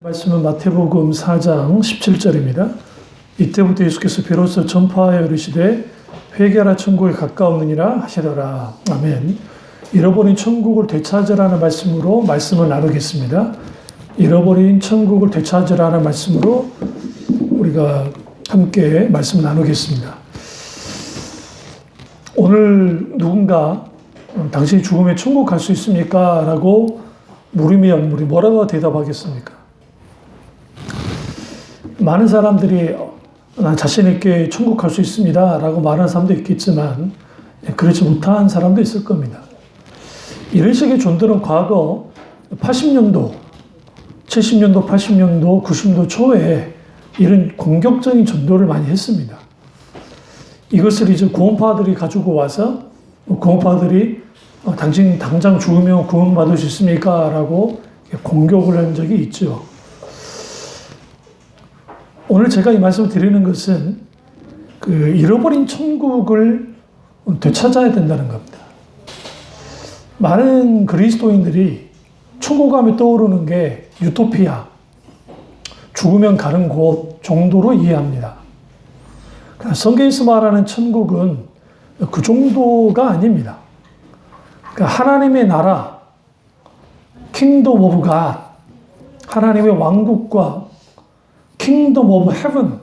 말씀은 마태복음 4장 17절입니다. 이때부터 예수께서 비로소 전파하여 이르시되 회개하라 천국에 가까우느니라 하시더라. 아멘. 잃어버린 천국을 되찾으라는 말씀으로 말씀을 나누겠습니다. 잃어버린 천국을 되찾으라는 말씀으로 우리가 함께 말씀을 나누겠습니다. 오늘 누군가 당신이 죽으면 천국 갈 수 있습니까? 라고 물으면 우리 뭐라고 대답하겠습니까? 많은 사람들이 난 자신 있게 천국 갈 수 있습니다 라고 말하는 사람도 있겠지만 그렇지 못한 사람도 있을 겁니다. 이런 식의 존들은 과거 80년도, 70년도, 80년도, 90년도 초에 이런 공격적인 전도를 많이 했습니다. 이것을 이제 구원파들이 가지고 와서 구원파들이 당신 당장 죽으면 구원받을 수 있습니까? 라고 공격을 한 적이 있죠. 오늘 제가 이 말씀을 드리는 것은 그 잃어버린 천국을 되찾아야 된다는 겁니다. 많은 그리스도인들이 천국 하면 떠오르는 게 유토피아, 죽으면 가는 곳 정도로 이해합니다. 성경에서 말하는 천국은 그 정도가 아닙니다. 그러니까 하나님의 나라, 킹덤 오브 갓, 하나님의 왕국과 킹덤 오브 헤븐,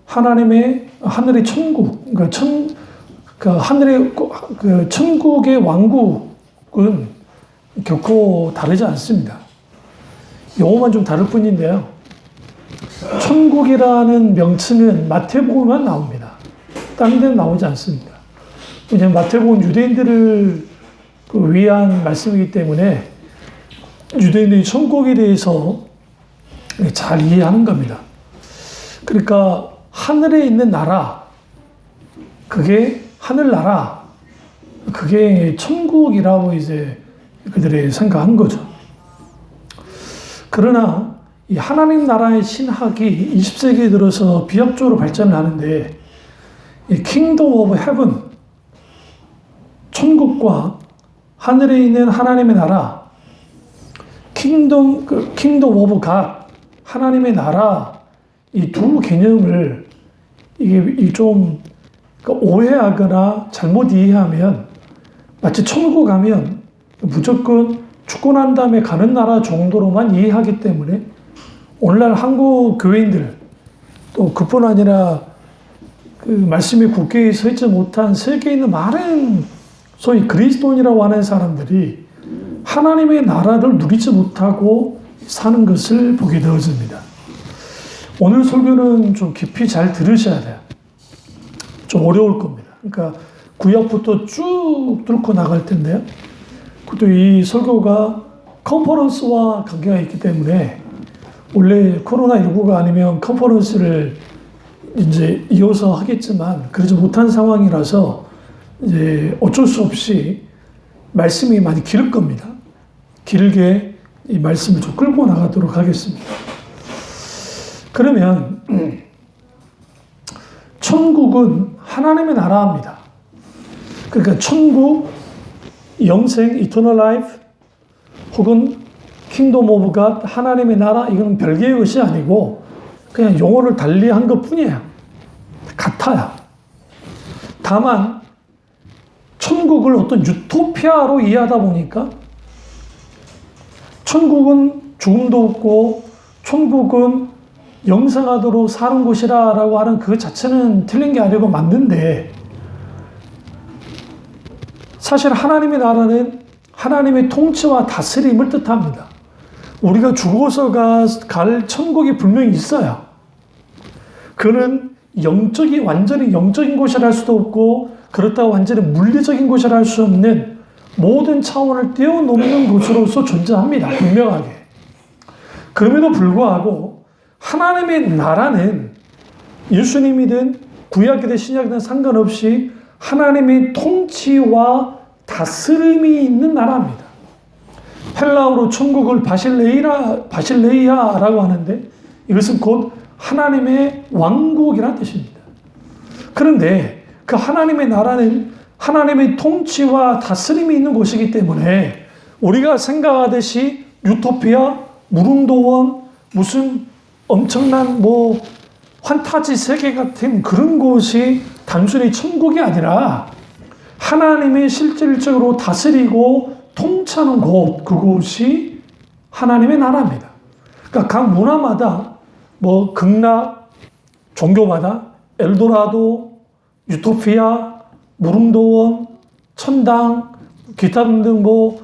하나님의 하늘의 천국, 하늘의 천국의 왕국은 결코 다르지 않습니다. 용어만 좀 다를 뿐인데요. 천국이라는 명칭은 마태복음만 나옵니다. 다른 데는 나오지 않습니다. 왜냐하면 마태복음은 유대인들을 위한 말씀이기 때문에 유대인들이 천국에 대해서 잘 이해하는 겁니다. 그러니까 하늘에 있는 나라, 그게 하늘나라, 그게 천국이라고 이제 그들이 생각한 거죠. 그러나 이 하나님 나라의 신학이 20세기에 들어서 비약적으로 발전을 하는데 이 킹덤 오브 헤븐, 천국과 하늘에 있는 하나님의 나라, 킹덤 오브 갓, 하나님의 나라, 이 두 개념을 이게 좀 오해하거나 잘못 이해하면 마치 천국 가면 무조건 죽고 난 다음에 가는 나라 정도로만 이해하기 때문에 오늘날 한국 교인들 또 그뿐 아니라 그 말씀이 굳게 서 있지 못한 세계에 있는 많은 소위 그리스도인이라고 하는 사람들이 하나님의 나라를 누리지 못하고 사는 것을 보게 되어집니다. 오늘 설교는 좀 깊이 잘 들으셔야 돼요. 좀 어려울 겁니다. 그러니까 구약부터 쭉 뚫고 나갈 텐데요. 또 이 설교가 컨퍼런스와 관계가 있기 때문에 원래 코로나19가 아니면 컨퍼런스를 이제 이어서 하겠지만 그러지 못한 상황이라서 이제 어쩔 수 없이 말씀이 많이 길을 겁니다. 길게 이 말씀을 좀 끌고 나가도록 하겠습니다. 그러면 천국은 하나님의 나라입니다. 그러니까 천국, 영생, 이터널 라이프 혹은 킹덤 오브 갓, 하나님의 나라, 이건 별개의 것이 아니고 그냥 용어를 달리한 것뿐이에요. 같아요. 다만 천국을 어떤 유토피아로 이해하다 보니까 천국은 죽음도 없고 천국은 영생하도록 사는 곳이라고 하는 그 자체는 틀린 게 아니고 맞는데 사실 하나님의 나라는 하나님의 통치와 다스림을 뜻합니다. 우리가 죽어서 갈 천국이 분명히 있어요. 그는 완전히 영적인 곳이라 할 수도 없고 그렇다고 완전히 물리적인 곳이라 할 수 없는 모든 차원을 뛰어넘는 곳으로서 존재합니다. 분명하게. 그럼에도 불구하고 하나님의 나라는 예수님이든 구약이든 신약이든 상관없이 하나님의 통치와 다스림이 있는 나라입니다. 헬라어로 천국을 바실레이아라고 하는데 이것은 곧 하나님의 왕국이라는 뜻입니다. 그런데 그 하나님의 나라는 하나님의 통치와 다스림이 있는 곳이기 때문에 우리가 생각하듯이 유토피아, 무릉도원, 무슨 엄청난 뭐 환타지 세계 같은 그런 곳이 단순히 천국이 아니라 하나님이 실질적으로 다스리고 통치하는 곳, 그곳이 하나님의 나라입니다. 그러니까 각 문화마다 뭐 극락, 종교마다 엘도라도, 유토피아, 무릉도원, 천당, 기타 등등 뭐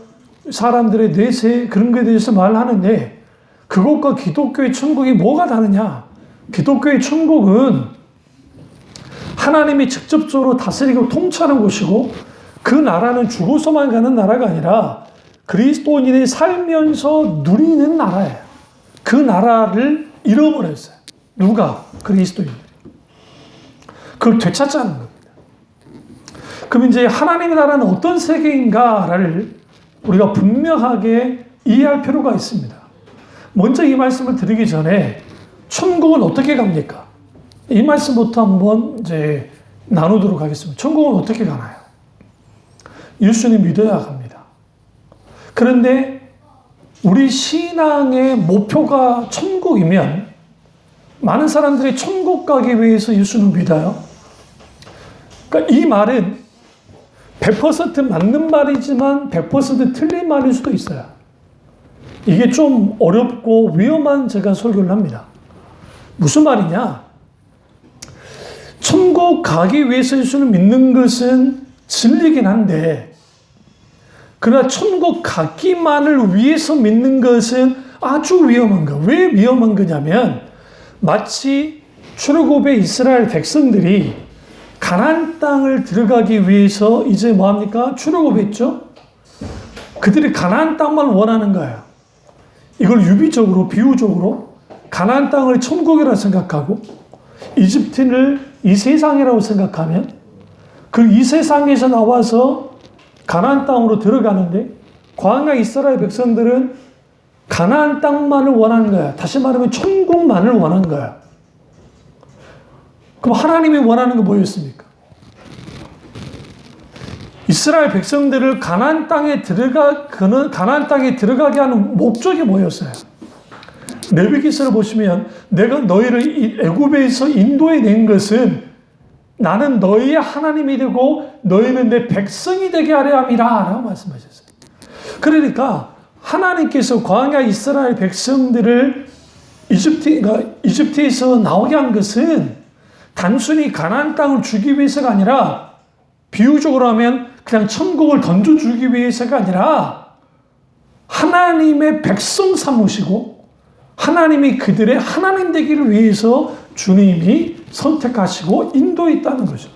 사람들의 뇌세 그런 것에 대해서 말하는데 그것과 기독교의 천국이 뭐가 다르냐? 기독교의 천국은 하나님이 직접적으로 다스리고 통치하는 곳이고 그 나라는 죽어서만 가는 나라가 아니라 그리스도인이 살면서 누리는 나라예요. 그 나라를 잃어버렸어요. 누가? 그리스도인. 그걸 되찾자는 겁니다. 그럼 이제 하나님의 나라는 어떤 세계인가를 우리가 분명하게 이해할 필요가 있습니다. 먼저 이 말씀을 드리기 전에 천국은 어떻게 갑니까? 이 말씀부터 한번 이제 나누도록 하겠습니다. 천국은 어떻게 가나요? 예수님 믿어야 갑니다. 그런데 우리 신앙의 목표가 천국이면 많은 사람들이 천국 가기 위해서 예수님 믿어요. 그러니까 이 말은 100% 맞는 말이지만 100% 틀린 말일 수도 있어요. 이게 좀 어렵고 위험한 제가 설교를 합니다. 무슨 말이냐? 천국 가기 위해서 예수를 믿는 것은 진리긴 한데 그러나 천국 가기만을 위해서 믿는 것은 아주 위험한 거예요. 왜 위험한 거냐면 마치 출애굽의 이스라엘 백성들이 가나안 땅을 들어가기 위해서 이제 뭐합니까? 출애굽했죠? 그들이 가나안 땅만 원하는 거예요. 이걸 유비적으로 비유적으로 가나안 땅을 천국이라 생각하고 이집트를 이 세상이라고 생각하면 그 이 세상에서 나와서 가나안 땅으로 들어가는데 광야 이스라엘 백성들은 가나안 땅만을 원하는 거야. 다시 말하면 천국만을 원하는 거야. 그럼 하나님이 원하는 게 뭐였습니까? 이스라엘 백성들을 가나안 땅에 들어가게 하는 목적이 뭐였어요? 레위기서를 보시면 내가 너희를 애굽에서 인도해 낸 것은 나는 너희의 하나님이 되고 너희는 내 백성이 되게 하려 함이라 라고 말씀하셨어요. 그러니까 하나님께서 광야 이스라엘 백성들을 이집트에서 나오게 한 것은 단순히 가나안 땅을 주기 위해서가 아니라 비유적으로 하면 그냥 천국을 던져주기 위해서가 아니라 하나님의 백성 삼으시고 하나님이 그들의 하나님 되기를 위해서 주님이 선택하시고 인도했다는 거죠.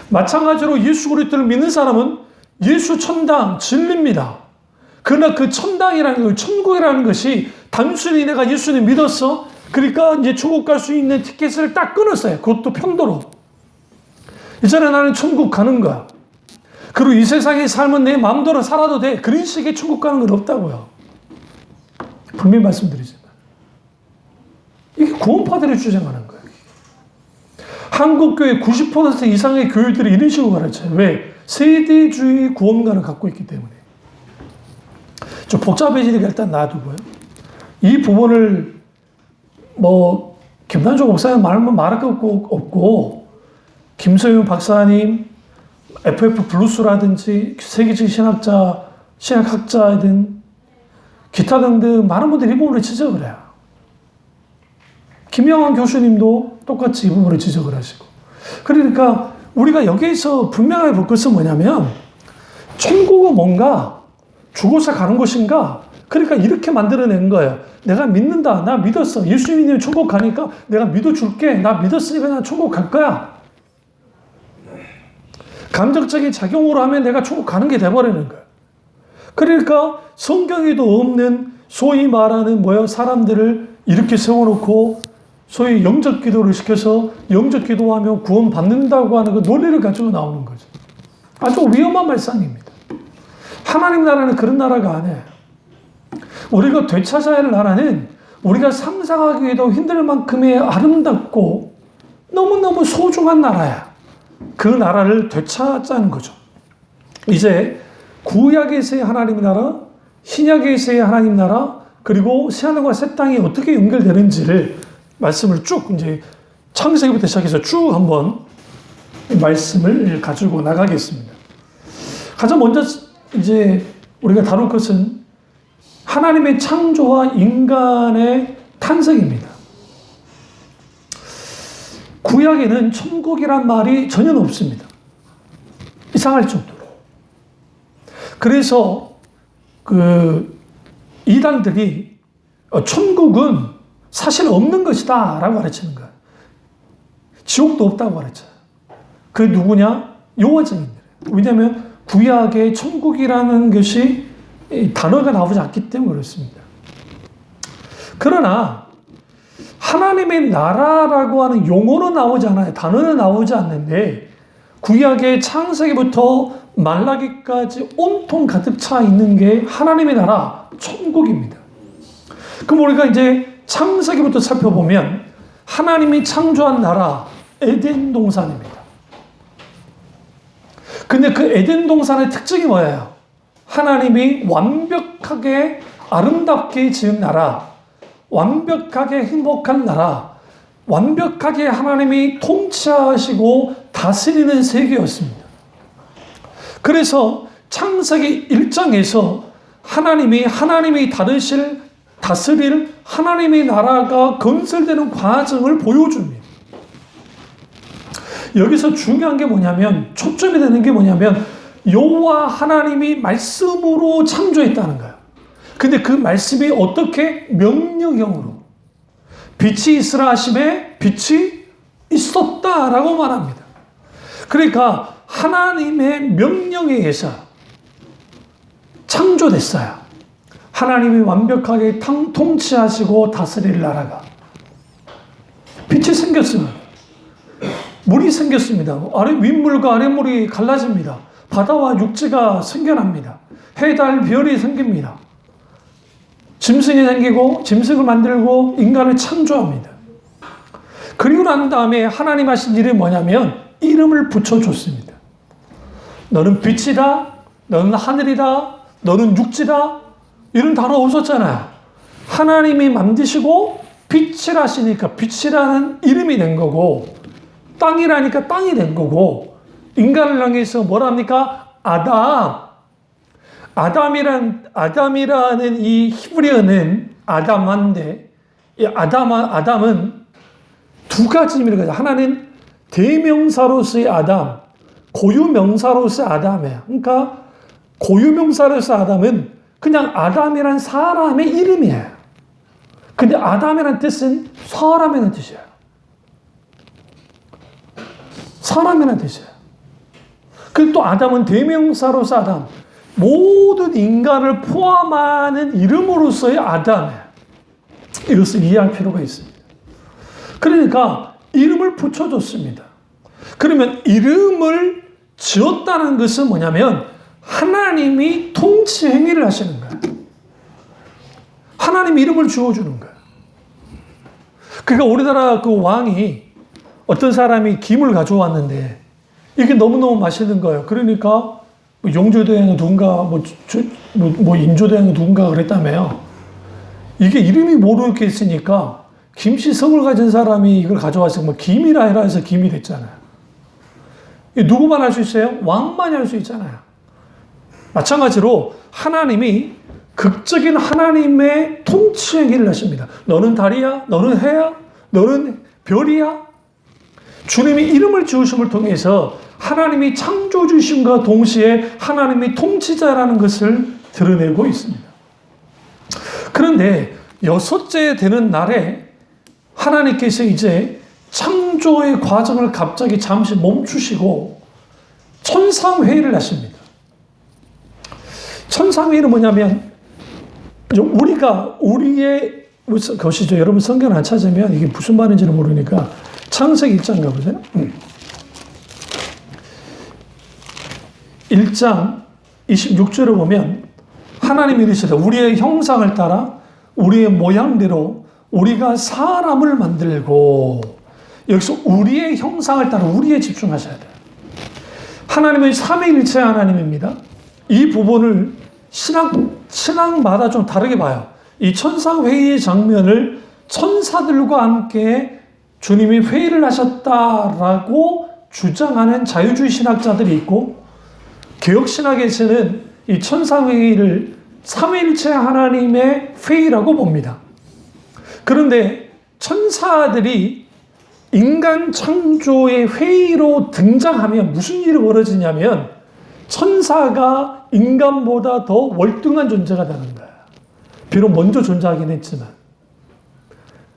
마찬가지로 예수 그리스도를 믿는 사람은 예수 천당 진리입니다. 그러나 그 천당이라는 것, 천국이라는 것이 단순히 내가 예수님 믿었어. 그러니까 이제 천국 갈 수 있는 티켓을 딱 끊었어요. 그것도 편도로. 이제는 나는 천국 가는 거야. 그리고 이 세상의 삶은 내 마음대로 살아도 돼. 그런 식의 천국 가는 건 없다고요. 분명히 말씀드리지만. 이게 구원파들이 주장하는 거예요. 한국교회 90% 이상의 교회들이 이런 식으로 가르쳐요. 왜? 세대주의 구원관을 갖고 있기 때문에. 좀 복잡해지니까 일단 놔두고요. 이 부분을 김단종 목사님 말할 거 없고 김소윤 박사님, FF 블루스라든지 세계적 신학학자든 기타 등등 많은 분들이 이 부분을 지적을 해요. 김영환 교수님도 똑같이 이 부분을 지적을 하시고. 그러니까 우리가 여기에서 분명하게 볼 것은 뭐냐면 천국은 뭔가 죽어서 가는 것인가? 그러니까 이렇게 만들어낸 거예요. 내가 믿는다. 나 믿었어. 예수님이 천국 가니까 내가 믿어줄게. 나 믿었으니까 나 천국 갈 거야. 감정적인 작용으로 하면 내가 천국 가는 게 돼버리는 거예요. 그러니까 성경에도 없는 소위 말하는 사람들을 이렇게 세워놓고 소위 영적 기도를 시켜서 영적 기도하며 구원 받는다고 하는 그 논리를 가지고 나오는 거죠. 아주 위험한 말씀입니다. 하나님 나라는 그런 나라가 아니에요. 우리가 되찾아야 할 나라는 우리가 상상하기에도 힘들 만큼의 아름답고 너무너무 소중한 나라야. 그 나라를 되찾자는 거죠. 이제 구약에서의 하나님 나라, 신약에서의 하나님 나라, 그리고 새하늘과 새 땅이 어떻게 연결되는지를 말씀을 쭉 이제 창세기부터 시작해서 쭉 한번 말씀을 가지고 나가겠습니다. 가장 먼저 이제 우리가 다룰 것은 하나님의 창조와 인간의 탄생입니다. 구약에는 천국이란 말이 전혀 없습니다. 이상할 정도로. 그래서 이단들이 천국은 사실 없는 것이다 라고 가르치는 거예요. 지옥도 없다고 가르쳐요. 그게 누구냐? 여호와증인들. 왜냐하면 구약에 천국이라는 것이 단어가 나오지 않기 때문에 그렇습니다. 그러나 하나님의 나라라고 하는 용어는 나오지 않아요. 단어는 나오지 않는데 구약의 창세기부터 말라기까지 온통 가득 차 있는 게 하나님의 나라, 천국입니다. 그럼 우리가 이제 창세기부터 살펴보면 하나님이 창조한 나라, 에덴 동산입니다. 근데 그 에덴 동산의 특징이 뭐예요? 하나님이 완벽하게 아름답게 지은 나라, 완벽하게 행복한 나라, 완벽하게 하나님이 통치하시고 다스리는 세계였습니다. 그래서 창세기 1장에서 하나님이 다스릴 하나님의 나라가 건설되는 과정을 보여줍니다. 여기서 중요한 게 뭐냐면, 초점이 되는 게 뭐냐면 여호와 하나님이 말씀으로 창조했다는 거예요. 근데 그 말씀이 어떻게? 명령형으로. 빛이 있으라 하심에 빛이 있었다라고 말합니다. 그러니까 하나님의 명령에 의해서 창조됐어요. 하나님이 완벽하게 통치하시고 다스릴 나라가. 빛이 생겼습니다. 물이 생겼습니다. 윗물과 아랫물이 갈라집니다. 바다와 육지가 생겨납니다. 해, 달, 별이 생깁니다. 짐승이 생기고 짐승을 만들고 인간을 창조합니다. 그리고 난 다음에 하나님 하신 일이 뭐냐면 이름을 붙여줬습니다. 너는 빛이다, 너는 하늘이다, 너는 육지다, 이런 단어 없었잖아요. 하나님이 만드시고 빛이라시니까 빛이라는 이름이 된 거고, 땅이라니까 땅이 된 거고, 인간을 향해서 뭐랍니까? 아담이라는 이 히브리어는 아담한데, 이 아담은 두 가지 의미를 가져요. 하나는 대명사로서의 아담, 고유명사로서의 아담이에요. 그러니까 고유명사로서의 아담은 그냥 아담이란 사람의 이름이에요. 근데 아담이란 뜻은 사람이라는 뜻이에요. 사람이라는 뜻이에요. 그리고 또 아담은 대명사로서 아담, 모든 인간을 포함하는 이름으로서의 아담이에요. 이것을 이해할 필요가 있습니다. 그러니까 이름을 붙여줬습니다. 그러면 이름을 지었다는 것은 뭐냐면 하나님이 통치 행위를 하시는 거예요. 하나님 이름을 지어주는 거예요. 그러니까 우리나라 그 왕이 어떤 사람이 김을 가져왔는데 이게 너무너무 맛있는 거예요. 그러니까 뭐 용조대왕이 누군가 뭐 인조대왕이 누군가 그랬다며요. 이게 이름이 모르겠으니까 김씨성을 가진 사람이 이걸 가져왔으면 뭐 김이라 해라 해서 김이 됐잖아요. 누구만 할 수 있어요? 왕만이 할 수 있잖아요. 마찬가지로 하나님이 극적인 하나님의 통치 행위를 하십니다. 너는 달이야, 너는 해야, 너는 별이야. 주님이 이름을 지으심을 통해서 하나님이 창조주심과 동시에 하나님이 통치자라는 것을 드러내고 있습니다. 그런데 여섯째 되는 날에 하나님께서 이제 창조의 과정을 갑자기 잠시 멈추시고 천상회의를 하십니다. 천상회의는 뭐냐면 우리의 것이죠. 여러분 성경 안 찾으면 이게 무슨 말인지를 모르니까 창세기 1장 가보세요. 1장 26절을 보면 하나님이 이르시되 우리의 형상을 따라 우리의 모양대로 우리가 사람을 만들고, 여기서 우리의 형상을 따라 우리에 집중하셔야 돼요. 하나님은 삼위일체 하나님입니다. 이 부분을 신학마다 좀 다르게 봐요. 이 천사회의의 장면을 천사들과 함께 주님이 회의를 하셨다라고 주장하는 자유주의 신학자들이 있고, 개혁신학에서는 이 천사회의를 삼위일체 하나님의 회의라고 봅니다. 그런데 천사들이 인간 창조의 회의로 등장하면 무슨 일이 벌어지냐면 천사가 인간보다 더 월등한 존재가 되는 거예요. 비록 먼저 존재하긴 했지만.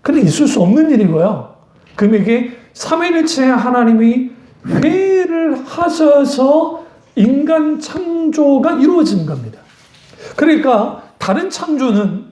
근데 있을 수 없는 일이고요. 그럼 이게 삼위일체 하나님이 회의를 하셔서 인간 창조가 이루어진 겁니다. 그러니까 다른 창조는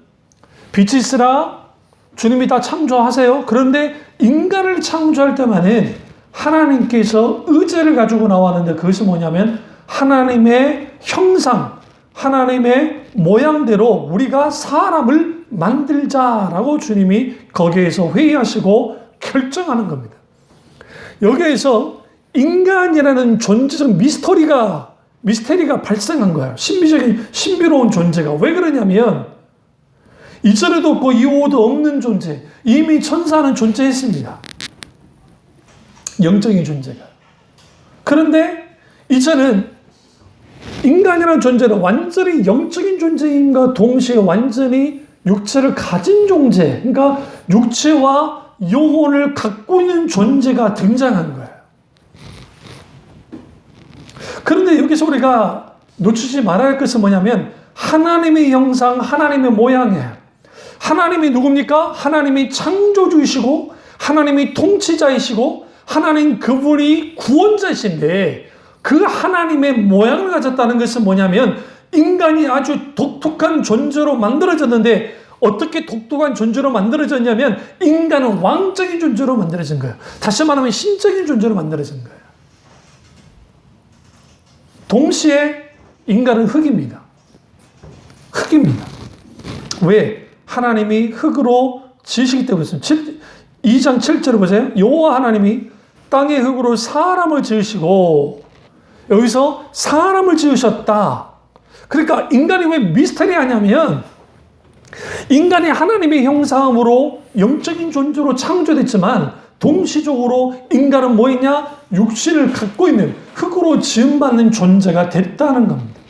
빛이 있으라 주님이 다 창조하세요. 그런데 인간을 창조할 때만은 하나님께서 의제를 가지고 나왔는데, 그것이 뭐냐면 하나님의 형상, 하나님의 모양대로 우리가 사람을 만들자라고 주님이 거기에서 회의하시고 결정하는 겁니다. 여기에서 인간이라는 존재적 미스테리가 발생한 거예요. 신비적인, 신비로운 존재가. 왜 그러냐면 이전에도 없고 이후에도 없는 존재. 이미 천사는 존재했습니다. 영적인 존재가. 그런데 이제는 인간이라는 존재는 완전히 영적인 존재임과 동시에 완전히 육체를 가진 존재, 그러니까 육체와 영혼을 갖고 있는 존재가 등장한 거예요. 그런데 여기서 우리가 놓치지 말아야 할 것은 뭐냐면 하나님의 형상, 하나님의 모양이에요. 하나님이 누굽니까? 하나님이 창조주이시고 하나님이 통치자이시고 하나님 그분이 구원자이신데, 그 하나님의 모양을 가졌다는 것은 뭐냐면 인간이 아주 독특한 존재로 만들어졌는데, 어떻게 독특한 존재로 만들어졌냐면 인간은 왕적인 존재로 만들어진 거예요. 다시 말하면 신적인 존재로 만들어진 거예요. 동시에 인간은 흙입니다. 흙입니다. 왜? 하나님이 흙으로 지으시기 때문에. 2장 7절을 보세요. 여호와 하나님이 땅의 흙으로 사람을 지으시고, 여기서 사람을 지으셨다. 그러니까 인간이 왜 미스터리하냐면 인간이 하나님의 형상으로 영적인 존재로 창조됐지만 동시적으로 인간은 뭐였냐? 육신을 갖고 있는 흙으로 지음받는 존재가 됐다는 겁니다.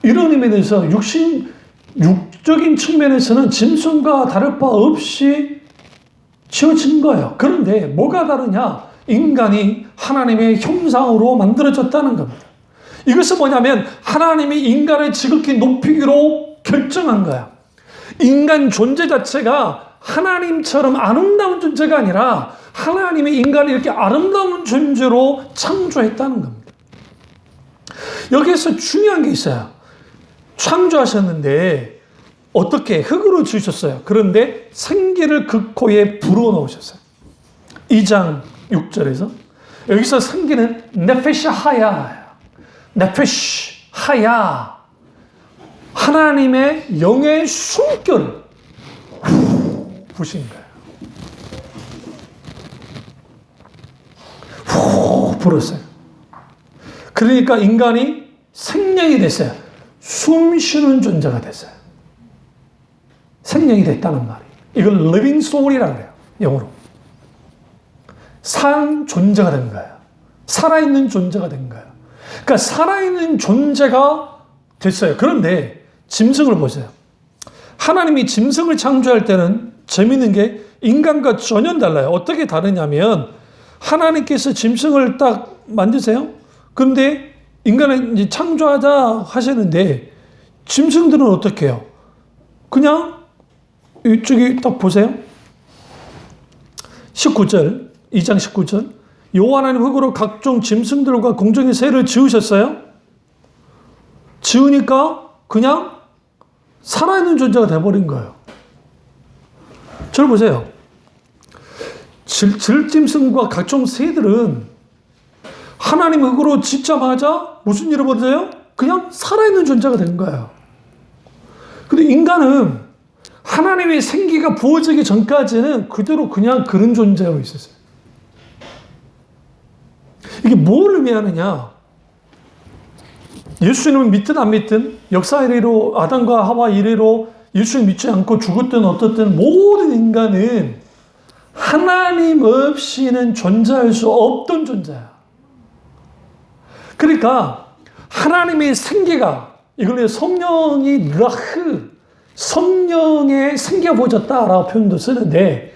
이런 의미에서 육적인 측면에서는 짐승과 다를 바 없이 지어진 거예요. 그런데 뭐가 다르냐? 인간이 하나님의 형상으로 만들어졌다는 겁니다. 이것은 뭐냐면 하나님이 인간을 지극히 높이기로 결정한 거야. 인간 존재 자체가 하나님처럼 아름다운 존재가 아니라 하나님이 인간을 이렇게 아름다운 존재로 창조했다는 겁니다. 여기에서 중요한 게 있어요. 창조하셨는데 어떻게 흙으로 지으셨어요. 그런데 생기를 그 코에 불어넣으셨어요. 2장 6절에서 여기서 생기는 네페시 하야, 네페시 하야, 하나님의 영의 숨결을 부신 거예요. 후 불었어요. 그러니까 인간이 생명이 됐어요. 숨 쉬는 존재가 됐어요. 생명이 됐다는 말이에요. 이걸 living soul이라고 해요. 영어로. 산 존재가 된 거예요. 살아있는 존재가 된 거예요. 그러니까 살아있는 존재가 됐어요. 그런데 짐승을 보세요. 하나님이 짐승을 창조할 때는 재밌는 게 인간과 전혀 달라요. 어떻게 다르냐면 하나님께서 짐승을 딱 만드세요. 그런데 인간을 이제 창조하자 하시는데 짐승들은 어떻게 해요? 그냥 이쪽에 딱 보세요. 19절, 2장 19절. 여호와 하나님 흙으로 각종 짐승들과 공중의 새를 지으셨어요. 지으니까 그냥 살아있는 존재가 돼버린 거예요. 저를 보세요. 들짐승과 각종 새들은 하나님 흙으로 짓자마자 무슨 일이 벌어져요? 그냥 살아있는 존재가 된 거예요. 근데 인간은 하나님의 생기가 부어지기 전까지는 그대로 그냥 그런 존재로 있었어요. 이게 뭘 의미하느냐? 예수님을 믿든 안 믿든 역사 이래로 아담과 하와 이래로 예수를 믿지 않고 죽었든 어떻든 모든 인간은 하나님 없이는 존재할 수 없던 존재야. 그러니까 하나님의 생기가 이걸 성령이 라흐 성령의 생기가 보여졌다라고 표현도 쓰는데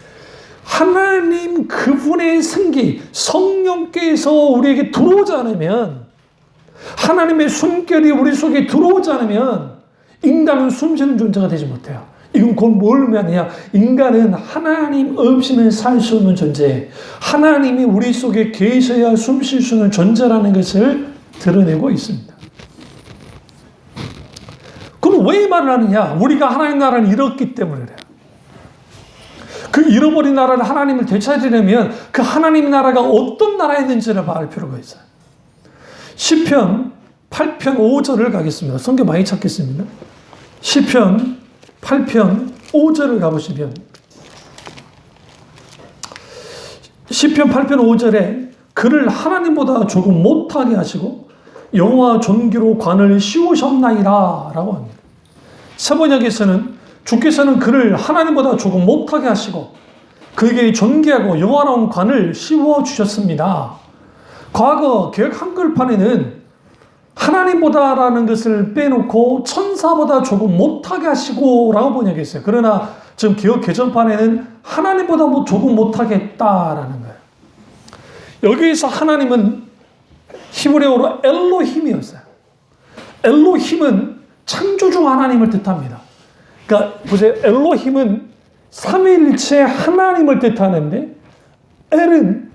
하나님 그분의 생기 성령께서 우리에게 들어오지 않으면 하나님의 숨결이 우리 속에 들어오지 않으면 인간은 숨쉬는 존재가 되지 못해요. 이건 곧 뭘 의미하느냐? 인간은 하나님 없이는 살 수 없는 존재, 하나님이 우리 속에 계셔야 숨쉴 수 있는 존재라는 것을 드러내고 있습니다. 그럼 왜 이 말을 하느냐? 우리가 하나님 나라를 잃었기 때문에 그래요. 그 잃어버린 나라를 하나님을 되찾으려면 그 하나님 나라가 어떤 나라였는지를 알 필요가 있어요. 시편 8편 5절을 가겠습니다. 성경 많이 찾겠습니다. 시편 8편 5절을 가보시면 시편 8편 5절에 그를 하나님보다 조금 못하게 하시고 여호와 존귀로 관을 씌우셨나이다 라고 합니다. 세번역에서는 주께서는 그를 하나님보다 조금 못하게 하시고 그에게 존귀하고 영화로운 관을 씌워주셨습니다. 과거 개역 한글판에는 하나님보다라는 것을 빼놓고 천사보다 조금 못하게 하시고 라고 번역했어요. 그러나 지금 개역 개정판에는 하나님보다 조금 못하게 했다라는 거예요. 여기에서 하나님은 히브리어로 엘로힘이었어요. 엘로힘은 창조주 하나님을 뜻합니다. 그러니까 보세요. 엘로힘은 삼위일체 하나님을 뜻하는데 엘은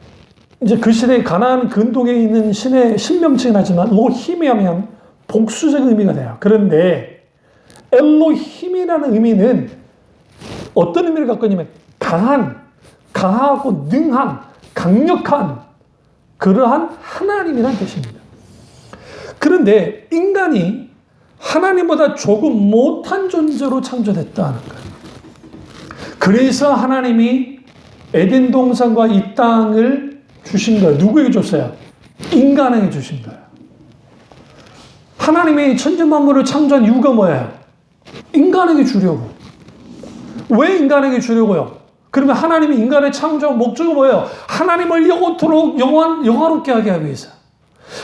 이제 그 시대에 가나안 근동에 있는 신의 신명칭은 하지만 로힘이 하면 복수적 의미가 돼요. 그런데 엘로힘이라는 의미는 어떤 의미를 갖고 있냐면 강하고 능한, 강력한 그러한 하나님이라는 뜻입니다. 그런데 인간이 하나님보다 조금 못한 존재로 창조됐다는 거예요. 그래서 하나님이 에덴 동산과 이 땅을 주신 거예요. 누구에게 줬어요? 인간에게 주신 거예요. 하나님이 천지 만물을 창조한 이유가 뭐예요? 인간에게 주려고. 왜 인간에게 주려고요? 그러면 하나님이 인간의 창조한 목적은 뭐예요? 하나님을 영원토록 영화롭게 하게 하기 위해서.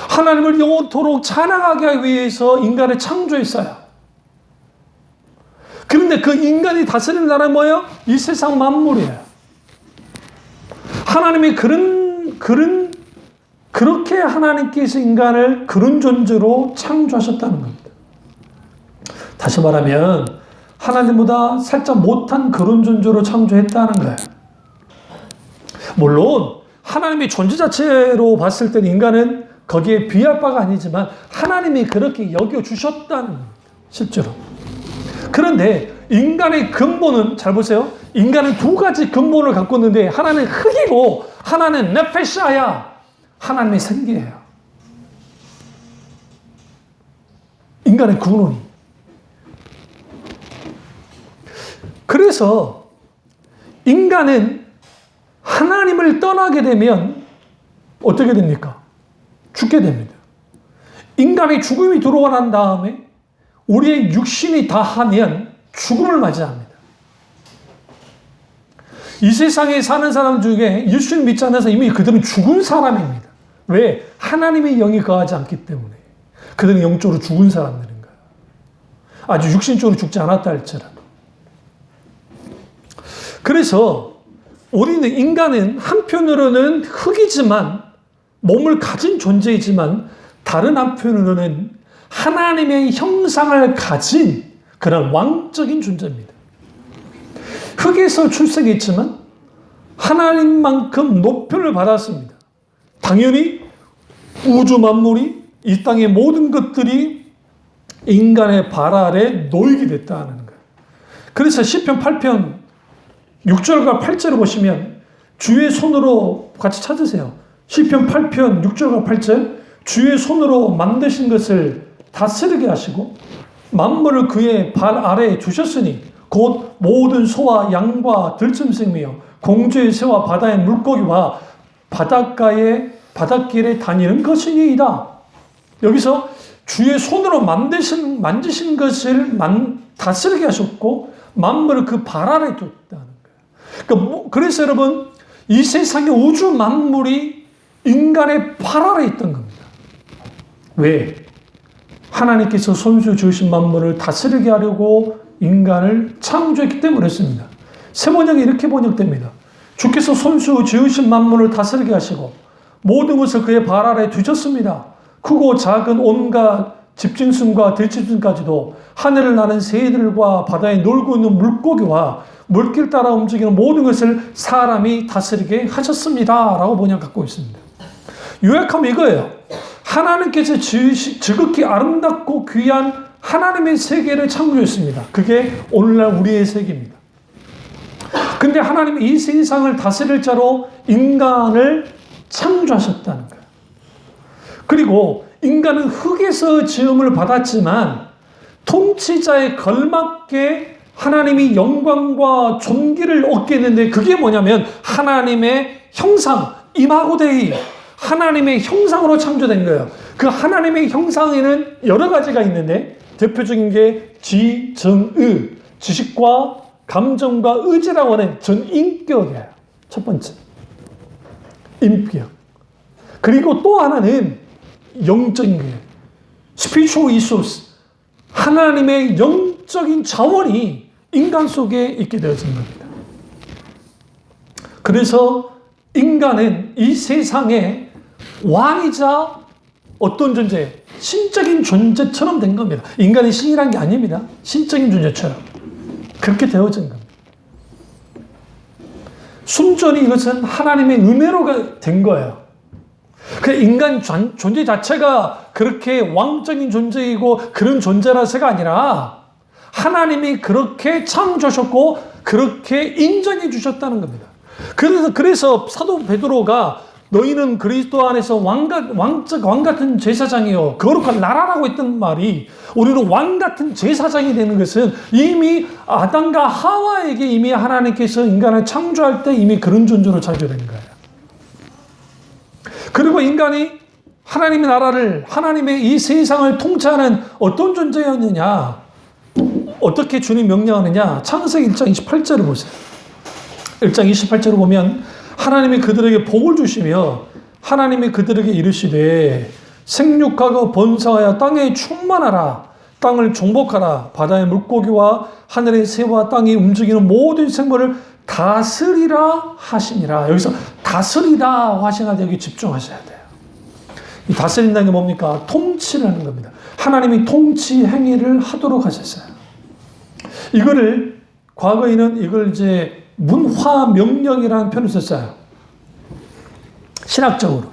하나님을 영원토록 찬양하게 하기 위해서 인간을 창조했어요. 그런데 그 인간이 다스리는 나라는 뭐예요? 이 세상 만물이에요. 하나님이 그렇게 하나님께서 인간을 그런 존재로 창조하셨다는 겁니다. 다시 말하면 하나님보다 살짝 못한 그런 존재로 창조했다는 거예요. 물론 하나님의 존재 자체로 봤을 때는 인간은 거기에 비할 바가 아니지만 하나님이 그렇게 여겨주셨다는 겁니다. 실제로. 그런데 인간의 근본은 잘 보세요. 인간은 두 가지 근본을 갖고 있는데 하나는 흙이고 하나는 네페샤야. 하나님의 생기예요. 인간의 근원이. 그래서 인간은 하나님을 떠나게 되면 어떻게 됩니까? 죽게 됩니다. 인간의 죽음이 들어와 난 다음에 우리의 육신이 다하면 죽음을 맞이합니다. 이 세상에 사는 사람 중에 예수를 믿지 않는 사람 이미 그들은 죽은 사람입니다. 왜? 하나님의 영이 거하지 않기 때문에. 그들은 영적으로 죽은 사람들인 거예요. 아주 육신적으로 죽지 않았다 할지라도. 그래서 우리는 인간은 한편으로는 흙이지만 몸을 가진 존재이지만 다른 한편으로는 하나님의 형상을 가진 그런 왕적인 존재입니다. 흙에서 출생했지만 하나님만큼 높임을 받았습니다. 당연히 우주 만물이 이 땅의 모든 것들이 인간의 발 아래 놓이게 됐다는 거예요. 그래서 시편 8편 6절과 8절을 보시면 주의 손으로 같이 찾으세요. 시편 8편 6절과 8절 주의 손으로 만드신 것을 다스리게 하시고 만물을 그의 발 아래에 주셨으니 곧 모든 소와 양과 들짐승이며 공주의 새와 바다의 물고기와 바닷길에 다니는 것이니이다. 여기서 주의 손으로 만드신 것을 다스리게 하셨고 만물을 그 발 아래 뒀다는 거예요. 그래서 여러분 이 세상의 우주 만물이 인간의 발 아래 있던 겁니다. 왜? 하나님께서 손수 지으신 만물을 다스리게 하려고 인간을 창조했기 때문에 그렇습니다. 새 번역이 이렇게 번역됩니다. 주께서 손수 지으신 만물을 다스리게 하시고 모든 것을 그의 발 아래 두셨습니다. 크고 작은 온갖 집짐승과 들짐승까지도 하늘을 나는 새들과 바다에 놀고 있는 물고기와 물길 따라 움직이는 모든 것을 사람이 다스리게 하셨습니다. 라고 번역하고 있습니다. 요약하면 이거예요. 하나님께서 지극히 아름답고 귀한 하나님의 세계를 창조했습니다. 그게 오늘날 우리의 세계입니다. 근데 하나님이 이 세상을 다스릴 자로 인간을 창조하셨다는 거예요. 그리고 인간은 흙에서 지음을 받았지만 통치자에 걸맞게 하나님이 영광과 존귀를 얻게 했는데 그게 뭐냐면 하나님의 형상, 이마고데이, 하나님의 형상으로 창조된 거예요. 그 하나님의 형상에는 여러 가지가 있는데 대표적인 게 지, 정, 의, 지식과 감정과 의지라고 하는 전인격이에요. 첫 번째. 인격. 그리고 또 하나는 영적인 거예요. spiritual resource. 하나님의 영적인 자원이 인간 속에 있게 되어진 겁니다. 그래서 인간은 이 세상에 왕이자 어떤 존재, 신적인 존재처럼 된 겁니다. 인간이 신이란 게 아닙니다. 신적인 존재처럼. 그렇게 되어진 겁니다. 순전히 이것은 하나님의 은혜로 된 거예요. 그 인간 존재 자체가 그렇게 왕적인 존재이고 그런 존재라서가 아니라 하나님이 그렇게 창조하셨고 그렇게 인정해 주셨다는 겁니다. 그래서 사도 베드로가 너희는 그리스도 안에서 왕 같은 제사장이요 거룩한 나라라고 했던 말이 우리는 왕 같은 제사장이 되는 것은 이미 아담과 하와에게 이미 하나님께서 인간을 창조할 때 이미 그런 존재로 창조된 거예요. 그리고 인간이 하나님의 나라를, 하나님의 이 세상을 통치하는 어떤 존재였느냐, 어떻게 주님 명령하느냐, 창세기 1장 28절을 보세요. 1장 28절을 보면 하나님이 그들에게 복을 주시며 하나님이 그들에게 이르시되 생육하고 번성하여 땅에 충만하라, 땅을 정복하라, 바다의 물고기와 하늘의 새와 땅이 움직이는 모든 생물을 다스리라 하시니라. 여기서 다스리다 하시나 여기 집중하셔야 돼요. 이 다스린다는 게 뭡니까? 통치를 하는 겁니다. 하나님이 통치 행위를 하도록 하셨어요. 이거를 과거에는 이걸 이제 문화 명령이라는 표현을 썼어요. 신학적으로.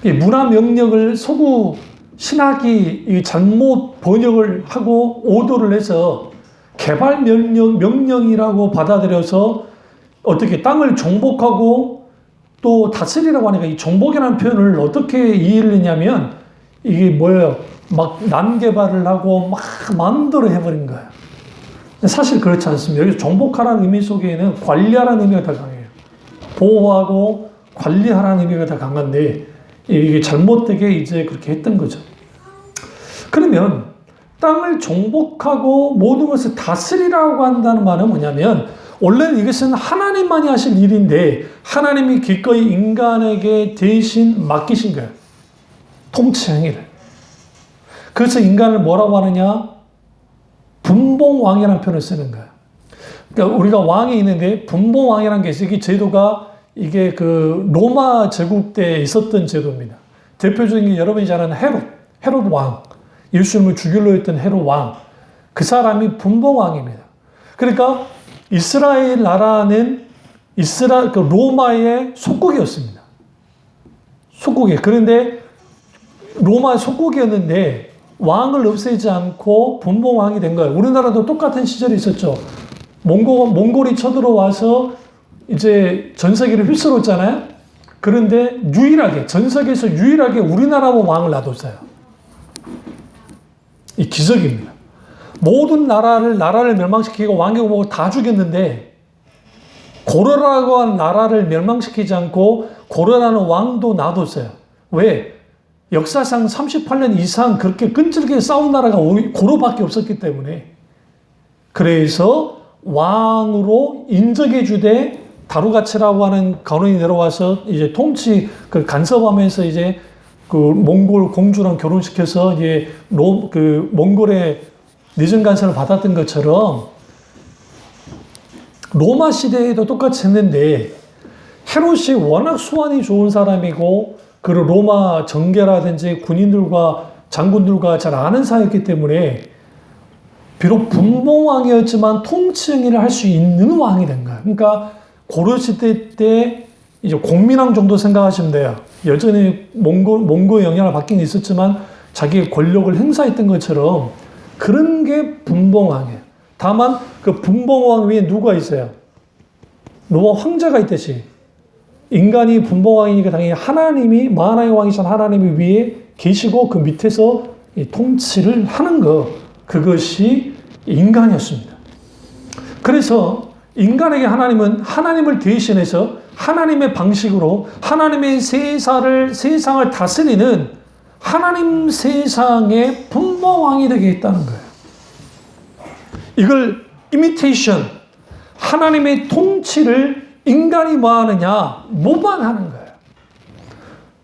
이 문화 명령을 서구 신학이 잘못 번역을 하고 오도를 해서 개발 명령이라고 받아들여서 어떻게 땅을 정복하고 또 다스리라고 하니까 이 정복이라는 표현을 어떻게 이해를 했냐면 이게 뭐예요? 막 난개발을 하고 막 마음대로 해버린 거예요. 사실 그렇지 않습니다. 여기서 정복하라는 의미 속에는 관리하라는 의미가 더 강해요. 보호하고 관리하라는 의미가 더 강한데 이게 잘못되게 이제 그렇게 했던 거죠. 그러면 땅을 정복하고 모든 것을 다스리라고 한다는 말은 뭐냐면 원래는 이것은 하나님만이 하실 일인데 하나님이 기꺼이 인간에게 대신 맡기신 거예요. 통치 행위를. 그래서 인간을 뭐라고 하느냐? 분봉왕이라는 표현을 쓰는 거예요. 그러니까 우리가 왕이 있는데 분봉왕이라는 게 있어요. 이 제도가 이게 그 로마 제국 때 있었던 제도입니다. 대표적인 게 여러분이 잘 아는 헤롯 왕. 예수님을 죽이려 했던 헤롯 왕. 그 사람이 분봉왕입니다. 그러니까 이스라엘 나라는 그 로마의 속국이었습니다. 속국이에요. 그런데 로마 속국이었는데 왕을 없애지 않고 분봉왕이 된 거예요. 우리나라도 똑같은 시절이 있었죠. 몽골이 쳐들어와서 이제 전 세계를 휩쓸었잖아요. 그런데 전 세계에서 유일하게 우리나라 왕을 놔뒀어요. 이 기적입니다. 모든 나라를 멸망시키고 왕이고 뭐고 다 죽였는데 고려라고 한 나라를 멸망시키지 않고 고려라는 왕도 놔뒀어요. 왜? 역사상 38년 이상 그렇게 끈질기게 싸운 나라가 고로밖에 없었기 때문에 그래서 왕으로 인정해 주되 다루가치라고 하는 가론이 내려와서 이제 통치 간섭하면서 이제 그 몽골 공주랑 결혼시켜서 이제 몽골의 내정 간섭을 받았던 것처럼 로마 시대에도 똑같이 했는데 헤롯이 워낙 수완이 좋은 사람이고 그 로마 정계라든지 군인들과 장군들과 잘 아는 사이였기 때문에 비록 분봉왕이었지만 통치 행위를 할 수 있는 왕이 된 거야. 그러니까 고려시대 때 이제 공민왕 정도 생각하시면 돼요. 여전히 몽고의 영향을 받긴 있었지만 자기의 권력을 행사했던 것처럼 그런 게 분봉왕이에요. 다만 그 분봉왕 위에 누가 있어요? 로마 황제가 있듯이 인간이 분봉왕이니까 당연히 하나님이 만왕의 왕이신 하나님이 위에 계시고 그 밑에서 이 통치를 하는 것, 그것이 인간이었습니다. 그래서 인간에게 하나님은 하나님을 대신해서 하나님의 방식으로 하나님의 세상을 다스리는 하나님 세상의 분봉왕이 되게 했다는 거예요. 이걸 imitation, 하나님의 통치를 인간이 뭐 하느냐? 모방하는 거예요.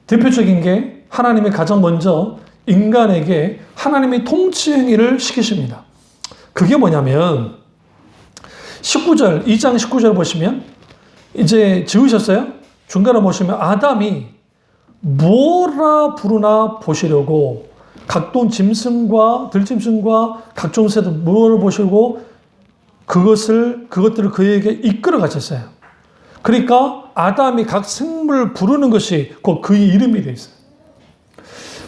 대표적인 게 하나님이 가장 먼저 인간에게 하나님의 통치 행위를 시키십니다. 그게 뭐냐면 19절, 2장 19절 보시면 이제 지으셨어요? 중간에 보시면 아담이 뭐라 부르나 보시려고 각종 짐승과 들짐승과 각종 새들 무엇을 보시고 그것들을 그에게 이끌어 가셨어요. 그러니까 아담이 각 생물을 부르는 것이 곧 그의 이름이 되어 있어요.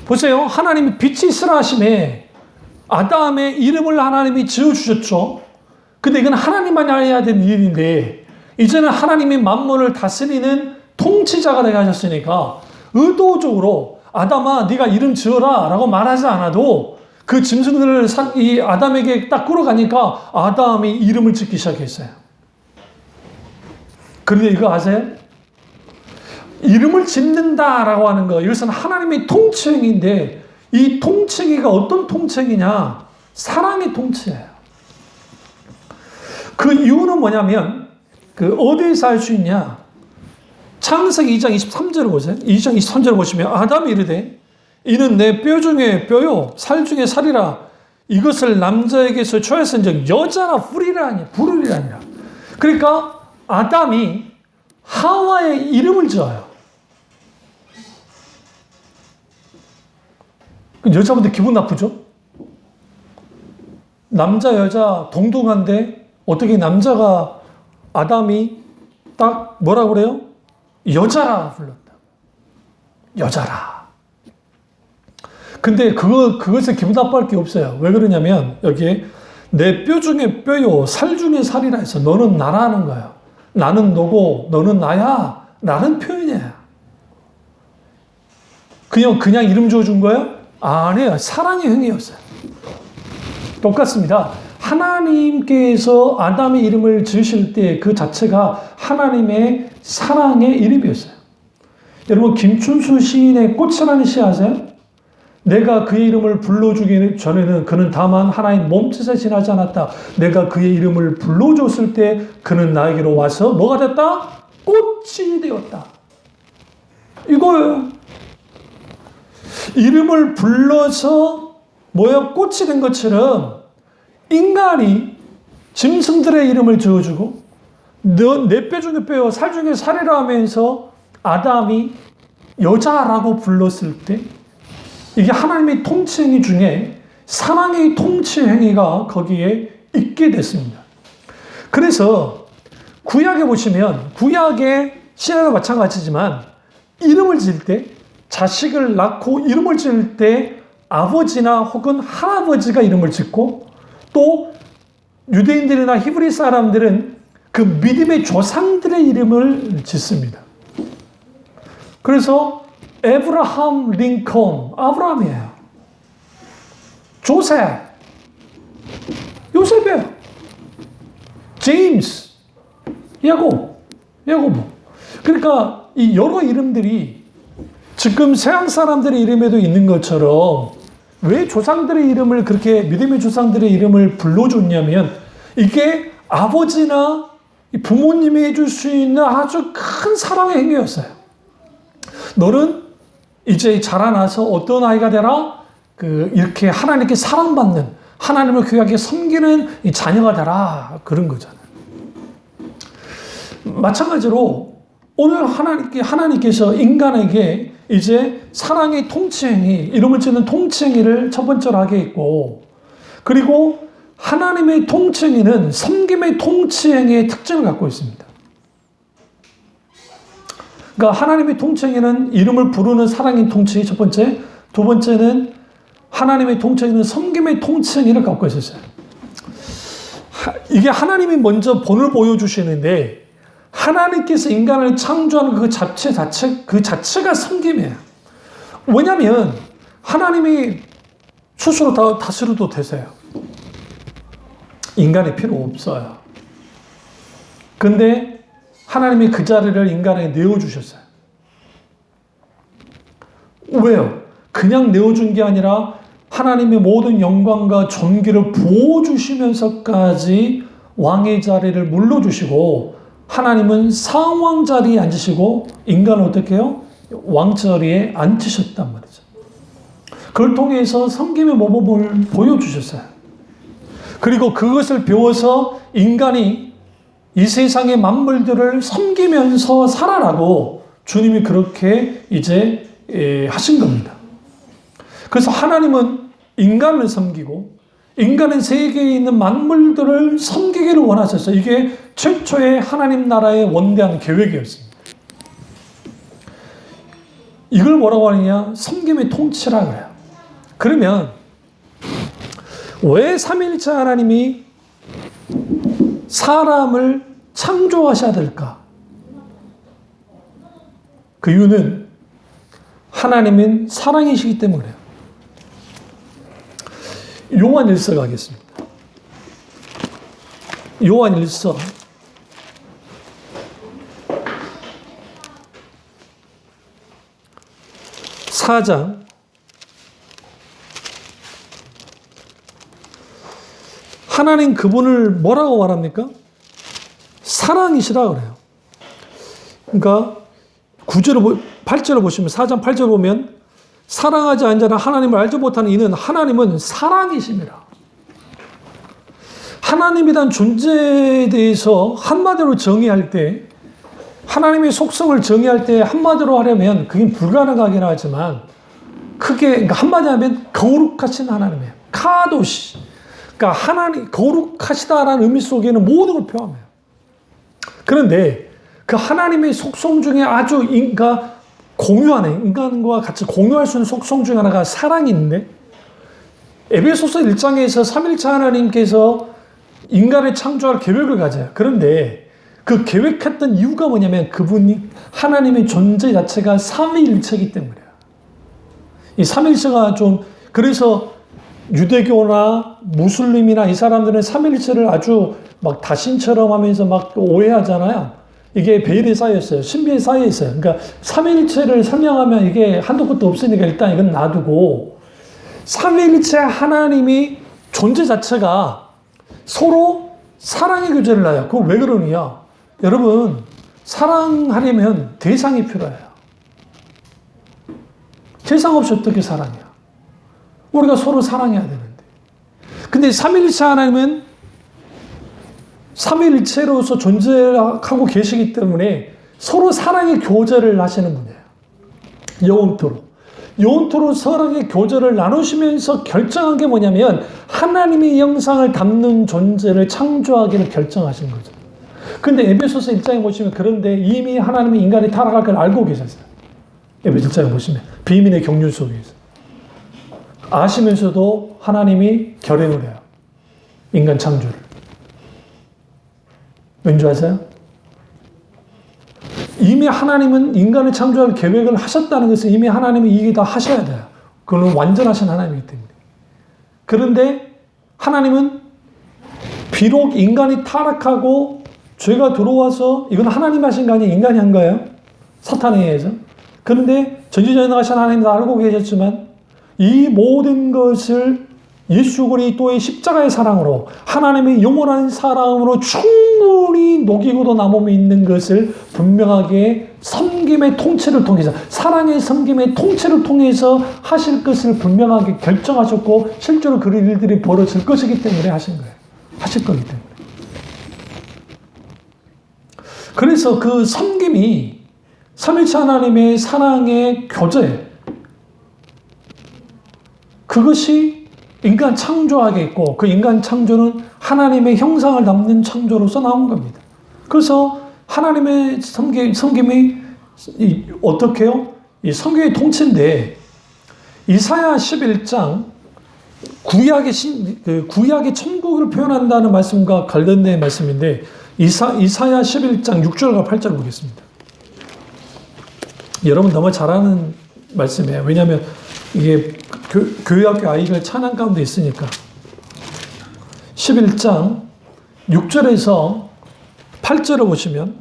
보세요. 하나님이 빛이 있으라 하심에 아담의 이름을 하나님이 지어주셨죠. 근데 이건 하나님만이 해야 되는 일인데 이제는 하나님이 만물을 다스리는 통치자가 되게 하셨으니까 의도적으로 아담아 네가 이름 지어라 라고 말하지 않아도 그 짐승들을 이 아담에게 딱 끌어가니까 아담이 이름을 짓기 시작했어요. 그런데 이거 아세요? 이름을 짓는다라고 하는 거, 이것은 하나님의 통치행위인데 이 통치행위가 어떤 통치행위냐? 사랑의 통치예요. 그 이유는 뭐냐면 어디에서 알 수 있냐? 창세기 2장 23절을 보세요. 2장 23절을 보시면 아담이 이르되 이는 내 뼈 중에 뼈요 살 중에 살이라 이것을 남자에게서 취하였은즉 여자나 불이라 아니라. 그러니까 아담이 하와의 이름을 지어요. 여자분들 기분 나쁘죠? 남자 여자 동등한데 어떻게 남자가 아담이 딱 뭐라 그래요? 여자라 불렀다. 여자라. 근데 그것에 기분 나빠할 게 없어요. 왜 그러냐면 여기에 내 뼈 중에 뼈요 살 중에 살이라 해서 너는 나라는 거예요. 나는 너고 너는 나야 라는 표현이에요. 그냥 이름 지어준 거예요? 아니에요. 사랑의 행위였어요. 똑같습니다. 하나님께서 아담의 이름을 지으실 때 그 자체가 하나님의 사랑의 이름이었어요. 여러분 김춘수 시인의 꽃이라는 시 아세요? 내가 그의 이름을 불러주기 전에는 그는 다만 하나의 몸짓에 지나지 않았다. 내가 그의 이름을 불러줬을 때 그는 나에게로 와서 뭐가 됐다? 꽃이 되었다. 이거예요. 이름을 불러서 꽃이 된 것처럼 인간이 짐승들의 이름을 지어주고 내 뼈 중에 뼈요 살 중에 살이라 하면서 아담이 여자라고 불렀을 때 이게 하나님의 통치 행위 중에 사랑의 통치 행위가 거기에 있게 됐습니다. 그래서 구약에 보시면 구약의 신약과 마찬가지지만 이름을 지을 때 자식을 낳고 이름을 지을 때 아버지나 혹은 할아버지가 이름을 짓고 또 유대인들이나 히브리 사람들은 그 믿음의 조상들의 이름을 짓습니다. 그래서 에브라함 링컨, 아브라함이에요. 조셉, 요셉이에요. 제임스, 야곱. 그러니까 이 여러 이름들이 지금 서양 사람들의 이름에도 있는 것처럼 왜 조상들의 이름을 그렇게 믿음의 조상들의 이름을 불러줬냐면 이게 아버지나 부모님이 해줄 수 있는 아주 큰 사랑의 행위였어요. 너는 이제 자라나서 어떤 아이가 되라? 이렇게 하나님께 사랑받는, 하나님을 귀하게 섬기는 이 자녀가 되라. 그런 거잖아요. 마찬가지로 오늘 하나님께서 인간에게 이제 사랑의 통치행위, 이름을 짓는 통치행위를 첫 번째로 하게 있고, 그리고 하나님의 통치행위는 섬김의 통치행위의 특징을 갖고 있습니다. 그러니까 하나님의 통치행위는 이름을 부르는 사랑의 통치, 첫 번째. 두 번째는 하나님의 통치행위는 섬김의 통치행위를 갖고 있었어요. 이게 하나님이 먼저 본을 보여주시는데 하나님께서 인간을 창조하는 그 자체가 섬김이에요. 왜냐하면 하나님이 스스로 다 다스려도 되세요. 인간이 필요 없어요. 근데 하나님이 그 자리를 인간에게 내어주셨어요. 왜요? 그냥 내어준 게 아니라 하나님의 모든 영광과 존귀를 부어주시면서까지 왕의 자리를 물러주시고 하나님은 상왕 자리에 앉으시고 인간을 어떻게 해요? 왕자리에 앉히셨단 말이죠. 그걸 통해서 섬김의 모범을 보여주셨어요. 그리고 그것을 배워서 인간이 이 세상의 만물들을 섬기면서 살아라고 주님이 그렇게 이제 하신 겁니다. 그래서 하나님은 인간을 섬기고 인간은 세계에 있는 만물들을 섬기기를 원하셨어요. 이게 최초의 하나님 나라의 원대한 계획이었습니다. 이걸 뭐라고 하느냐? 섬김의 통치라 그래요. 그러면 왜 삼위일체 하나님이 사람을 창조하셔야 될까? 그 이유는 하나님은 사랑이시기 때문에 그래요. 요한일서 가겠습니다. 요한일서 4장 '하나님 그분을 뭐라고 말합니까? 사랑이시라 그래요. 그러니까 8절을 보시면 4장 8절 보면 사랑하지 않은 자는 하나님을 알지 못하는 이는 하나님은 사랑이심이라. 하나님이란 존재에 대해서 한마디로 정의할 때, 하나님의 속성을 정의할 때 한마디로 하려면 그게 불가능하긴 하지만 크게, 그러니까 한마디 하면 거룩하신 하나님이에요. 카도시. 그러니까 하나님, 거룩하시다라는 의미 속에는 모든 걸 포함해요. 그런데 그 하나님의 속성 중에 아주 인간과 같이 공유할 수 있는 속성 중에 하나가 사랑이 있는데, 에베소서 1장에서 삼위일체 하나님께서 인간을 창조할 계획을 가져요. 그런데 그 계획했던 이유가 뭐냐면 그분이 하나님의 존재 자체가 삼위일체이기 때문이에요. 이 삼위일체가 그래서 유대교나 무슬림이나 이 사람들은 삼위일체를 아주 막 다신처럼 하면서 막 오해하잖아요. 이게 베일에 쌓여있어요. 신비에 쌓여있어요. 그러니까 삼위일체를 설명하면 이게 한도 끝도 없으니까 일단 이건 놔두고, 삼위일체 하나님이 존재 자체가 서로 사랑의 교제를 놔요. 그거 왜 그러느냐? 여러분, 사랑하려면 대상이 필요해요. 대상 없이 어떻게 사랑해요? 우리가 서로 사랑해야 되는데. 근데 삼위일체 하나님은 삼위일체로서 존재하고 계시기 때문에 서로 사랑의 교제를 하시는 분이에요. 영원토록 사랑의 교제를 나누시면서 결정한 게 뭐냐면 하나님의 영상을 담는 존재를 창조하기를 결정하신 거죠. 근데 에베소서 1장에 보시면 그런데 이미 하나님이 인간이 타락할 걸 알고 계셨어요. 에베소 1장에 보시면 비밀의 경륜 속에서 아시면서도 하나님이 결행을 해요. 인간 창조를. 왠지 아세요? 이미 하나님은 인간을 창조할 계획을 하셨다는 것을 이미 하나님은 이게 다 하셔야 돼요. 그건 완전하신 하나님이기 때문에. 그런데 하나님은 비록 인간이 타락하고 죄가 들어와서 이건 하나님 하신 거 아니에요? 인간이 한 거예요. 사탄에 의해서. 그런데 전지전능하신 하나님도 알고 계셨지만 이 모든 것을 예수 그리스도의 십자가의 사랑으로 하나님의 영원한 사랑으로 충분히 녹이고도 남음이 있는 것을 분명하게 섬김의 통치를 통해서 사랑의 섬김의 통치를 통해서 하실 것을 분명하게 결정하셨고 실제로 그런 일들이 벌어질 것이기 때문에 하신 거예요. 하실 거기 때문에. 그래서 그 섬김이 삼위일체 하나님의 사랑의 교제, 그것이 인간 창조하겠고 그 인간 창조는 하나님의 형상을 담는 창조로서 나온 겁니다. 그래서 하나님의 섬김이 어떻게 해요? 이 성경의 통치인데 이사야 11장 구약의 천국을 표현한다는 말씀과 관련된 말씀인데 이사야 11장 6절과 8절을 보겠습니다. 여러분 너무 잘 아는 말씀이에요. 왜냐하면 이게 교회학교 아이들 찬양 가운데 있으니까. 11장 6절에서 8절을 보시면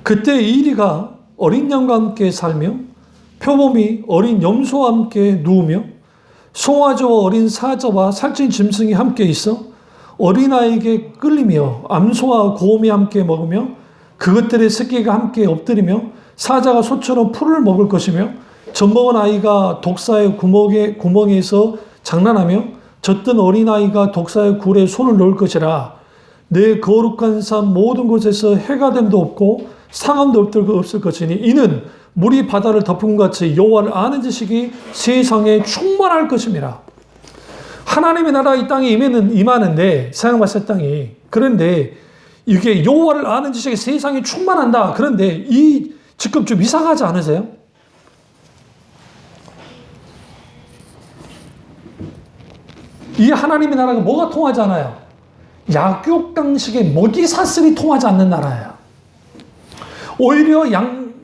그때 이리가 어린 양과 함께 살며 표범이 어린 염소와 함께 누우며 송아지와 어린 사자와 살찐 짐승이 함께 있어 어린아이에게 끌리며 암소와 고음이 함께 먹으며 그것들의 새끼가 함께 엎드리며 사자가 소처럼 풀을 먹을 것이며 젖먹은 아이가 독사의 구멍에서 장난하며 젖든 어린아이가 독사의 굴에 손을 넣을 것이라. 내 거룩한 삶 모든 곳에서 해가 됨도 없고 상함도 없을 것이니 이는 물이 바다를 덮은 것 같이 여호와를 아는 지식이 세상에 충만할 것입니다. 하나님의 나라 이 땅에 임하는데 사용하실 땅이, 그런데 이게 여호와를 아는 지식이 세상에 충만한다. 그런데 이 지금 좀 이상하지 않으세요? 이 하나님의 나라가 뭐가 통하지 않아요? 약육강식의 먹이사슬이 통하지 않는 나라예요. 오히려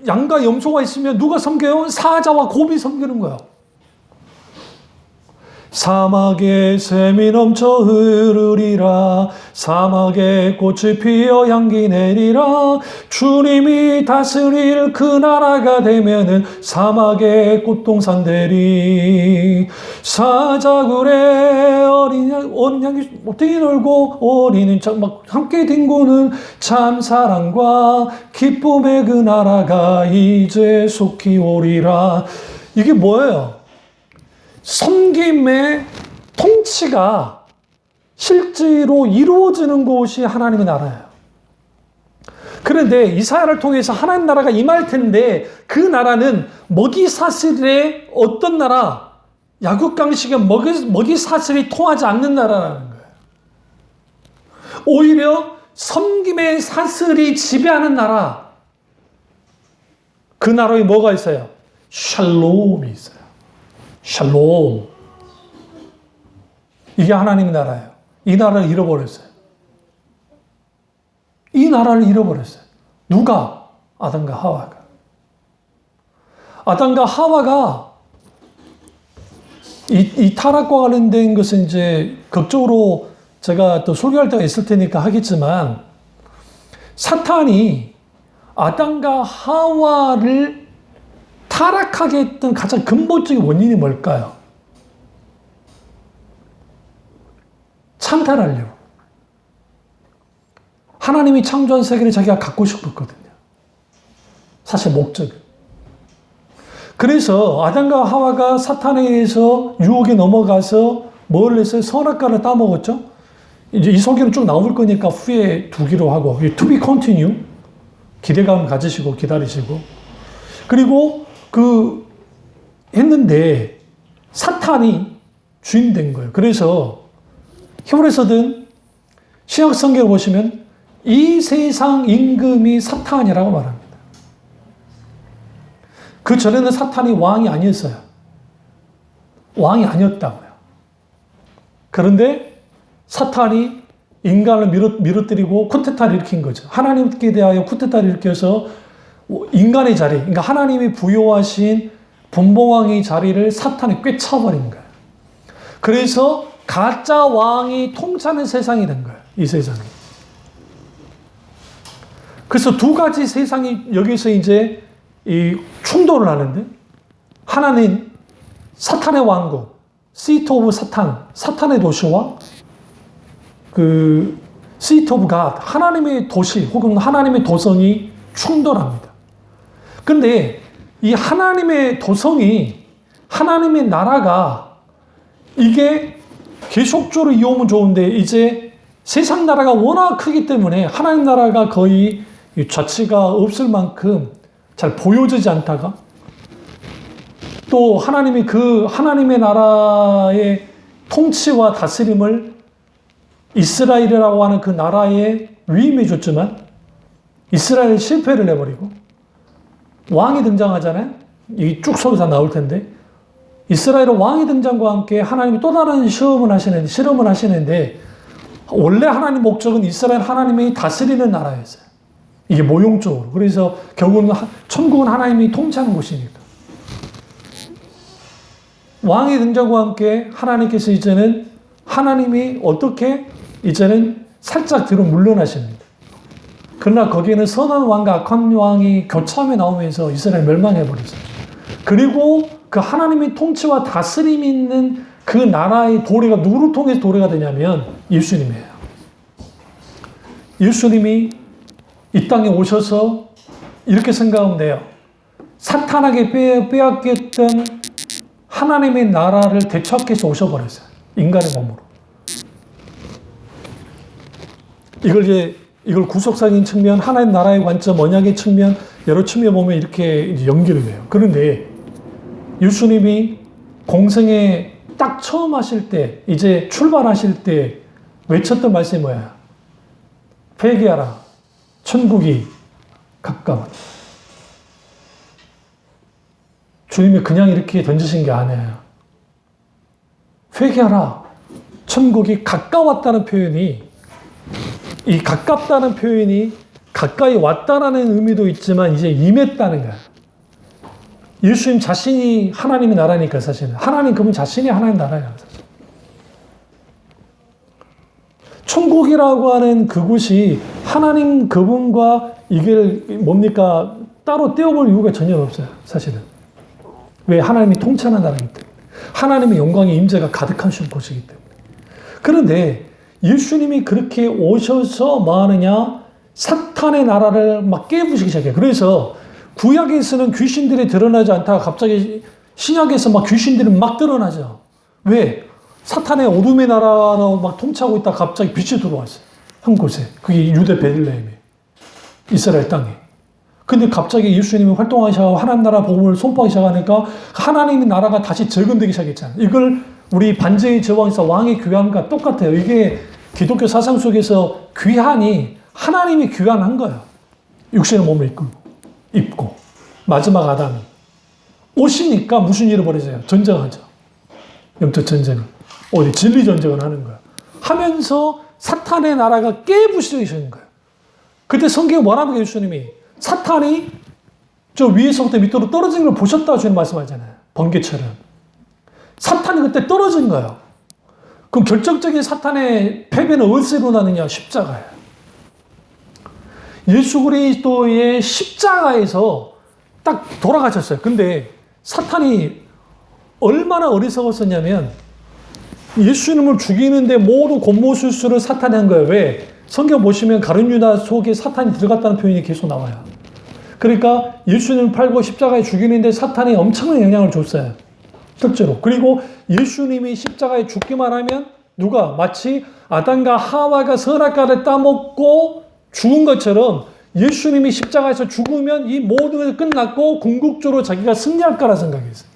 양과 염소가 있으면 누가 섬겨요? 사자와 곰이 섬기는 거예요. 사막에 샘이 넘쳐 흐르리라. 사막에 꽃이 피어 향기 내리라. 주님이 다스릴 그 나라가 되면은 사막에 꽃동산 되리. 사자굴에 어린 양이 뛰놀고 어린은 막 함께 뒹구는 참 사랑과 기쁨의 그 나라가 이제 속히 오리라. 이게 뭐예요? 섬김의 통치가 실제로 이루어지는 곳이 하나님의 나라예요. 그런데 이사야를 통해서 하나님 나라가 임할 텐데 그 나라는 먹이사슬의 어떤 나라? 약육강식의 먹이사슬이 통하지 않는 나라라는 거예요. 오히려 섬김의 사슬이 지배하는 나라. 그 나라에 뭐가 있어요? 샬롬이 있어요. 샬롬. 이게 하나님의 나라예요. 이 나라를 잃어버렸어요. 이 나라를 잃어버렸어요. 누가? 아담과 하와가. 아담과 하와가 이 타락과 관련된 것은 이제 극적으로 제가 또 설교할 때가 있을 테니까 하겠지만 사탄이 아담과 하와를 타락하게 했던 가장 근본적인 원인이 뭘까요? 찬탈하려고. 하나님이 창조한 세계를 자기가 갖고 싶었거든요. 사실 목적은. 그래서 아담과 하와가 사탄에 의해서 유혹에 넘어가서 뭘 했어요? 선악과를 따먹었죠? 이제 이 설교는 쭉 나올 거니까 후에 두기로 하고, to be continue. 기대감 가지시고 기다리시고. 그리고 했는데 사탄이 주인 된 거예요. 그래서 히브리서든 신약 성경을 보시면 이 세상 임금이 사탄이라고 말합니다. 그 전에는 사탄이 왕이 아니었어요. 왕이 아니었다고요. 그런데 사탄이 인간을 밀어뜨리고 쿠데타를 일으킨 거죠. 하나님께 대하여 쿠데타를 일으켜서 인간의 자리, 그러니까 하나님이 부여하신 분봉왕의 자리를 사탄이 꿰차버린 거예요. 그래서 가짜 왕이 통치하는 세상이 된 거예요. 이 세상이. 그래서 두 가지 세상이 여기서 이제 충돌을 하는데 하나는 사탄의 왕국, 시트 오브 사탄, 사탄의 도시와 그 시트 오브 갓, 하나님의 도시 혹은 하나님의 도성이 충돌합니다. 그런데 이 하나님의 도성이, 하나님의 나라가 이게 계속적으로 이어오면 좋은데 이제 세상 나라가 워낙 크기 때문에 하나님 나라가 거의 자치가 없을 만큼 잘 보여지지 않다가 또 하나님이 그 하나님의 나라의 통치와 다스림을 이스라엘이라고 하는 그 나라에 위임해 줬지만 이스라엘 실패를 해버리고 왕이 등장하잖아요. 이 쭉 속에서 나올 텐데 이스라엘은 왕이 등장과 함께 하나님이 또 다른 실험을 하시는데 원래 하나님 목적은 이스라엘 하나님이 다스리는 나라였어요. 이게 모형적으로. 그래서 결국은 천국은 하나님이 통치하는 곳이니까. 왕이 등장과 함께 하나님께서 이제는 하나님이 어떻게 이제는 살짝 뒤로 물러나십니다. 그러나 거기에는 선한 왕과 악한 왕이 교차함에 나오면서 이스라엘 멸망해버렸어요. 그리고 그 하나님의 통치와 다스림이 있는 그 나라의 도래가 누구를 통해서 도래가 되냐면 예수님이에요. 예수님이 이 땅에 오셔서 이렇게 생각하면 돼요. 사탄에게 빼앗겼던 하나님의 나라를 되찾기 위해서 오셔버렸어요. 인간의 몸으로. 이걸 구속적인 측면, 하나님 나라의 관점, 언약의 측면, 여러 측면 보면 이렇게 연결이 돼요. 그런데 예수님이 공생에 딱 처음 하실 때, 이제 출발하실 때 외쳤던 말씀이 뭐야? 회개하라. 천국이 가까워. 주님이 그냥 이렇게 던지신 게 아니에요. 회개하라. 천국이 가까웠다는 표현이, 이 가깝다는 표현이 가까이 왔다라는 의미도 있지만 이제 임했다는 거야. 예수님 자신이 하나님의 나라니까 사실은. 하나님 그분 자신이 하나님 나라예요. 사실. 천국이라고 하는 그곳이 하나님 그분과 이게 뭡니까? 따로 떼어볼 이유가 전혀 없어요. 사실은. 왜? 하나님이 통치하는 나라이기 때문에. 하나님의 영광의 임재가 가득하신 곳이기 때문에. 그런데 예수님이 그렇게 오셔서 뭐 하느냐? 사탄의 나라를 막 깨부시기 시작해요. 그래서 구약에서는 귀신들이 드러나지 않다가 갑자기 신약에서 막 귀신들이 막 드러나죠. 왜? 사탄의 어둠의 나라로 막 통치하고 있다가 갑자기 빛이 들어왔어요. 한 곳에. 그게 유대 베들레헴에. 이스라엘 땅에. 근데 갑자기 예수님이 활동하기 시작하고 하나님 나라 복음을 선포하기 시작하니까 하나님의 나라가 다시 재건되기 시작했잖아요. 이걸 우리 반제의 제왕에서 왕의 귀환과 똑같아요. 이게 기독교 사상 속에서 귀환이 하나님이 귀환한 거예요. 육신의 몸을 입고 마지막 아담이 오시니까 무슨 일을 벌이세요? 전쟁하죠. 영적 전쟁을. 어디 진리 전쟁을 하는 거야. 하면서 사탄의 나라가 깨부시는 거예요. 그때 성경에 뭐라고 해요? 예수님이 사탄이 저 위에서부터 밑으로 떨어지는 걸 보셨다고 주님 말씀하잖아요. 번개처럼. 사탄이 그때 떨어진 거예요. 그럼 결정적인 사탄의 패배는 어디서 일어나느냐? 십자가예요. 예수 그리스도의 십자가에서 딱 돌아가셨어요. 근데 사탄이 얼마나 어리석었었냐면 예수님을 죽이는데 모두 곤모술수를 사탄이 한 거예요. 왜? 성경 보시면 가룟 유다 속에 사탄이 들어갔다는 표현이 계속 나와요. 그러니까 예수님을 팔고 십자가에 죽이는데 사탄이 엄청난 영향을 줬어요. 실제로. 그리고 예수님이 십자가에 죽기만 하면 누가 마치 아담과 하와가 선악과를 따먹고 죽은 것처럼 예수님이 십자가에서 죽으면 이 모든 것이 끝났고 궁극적으로 자기가 승리할 거라 생각했어요.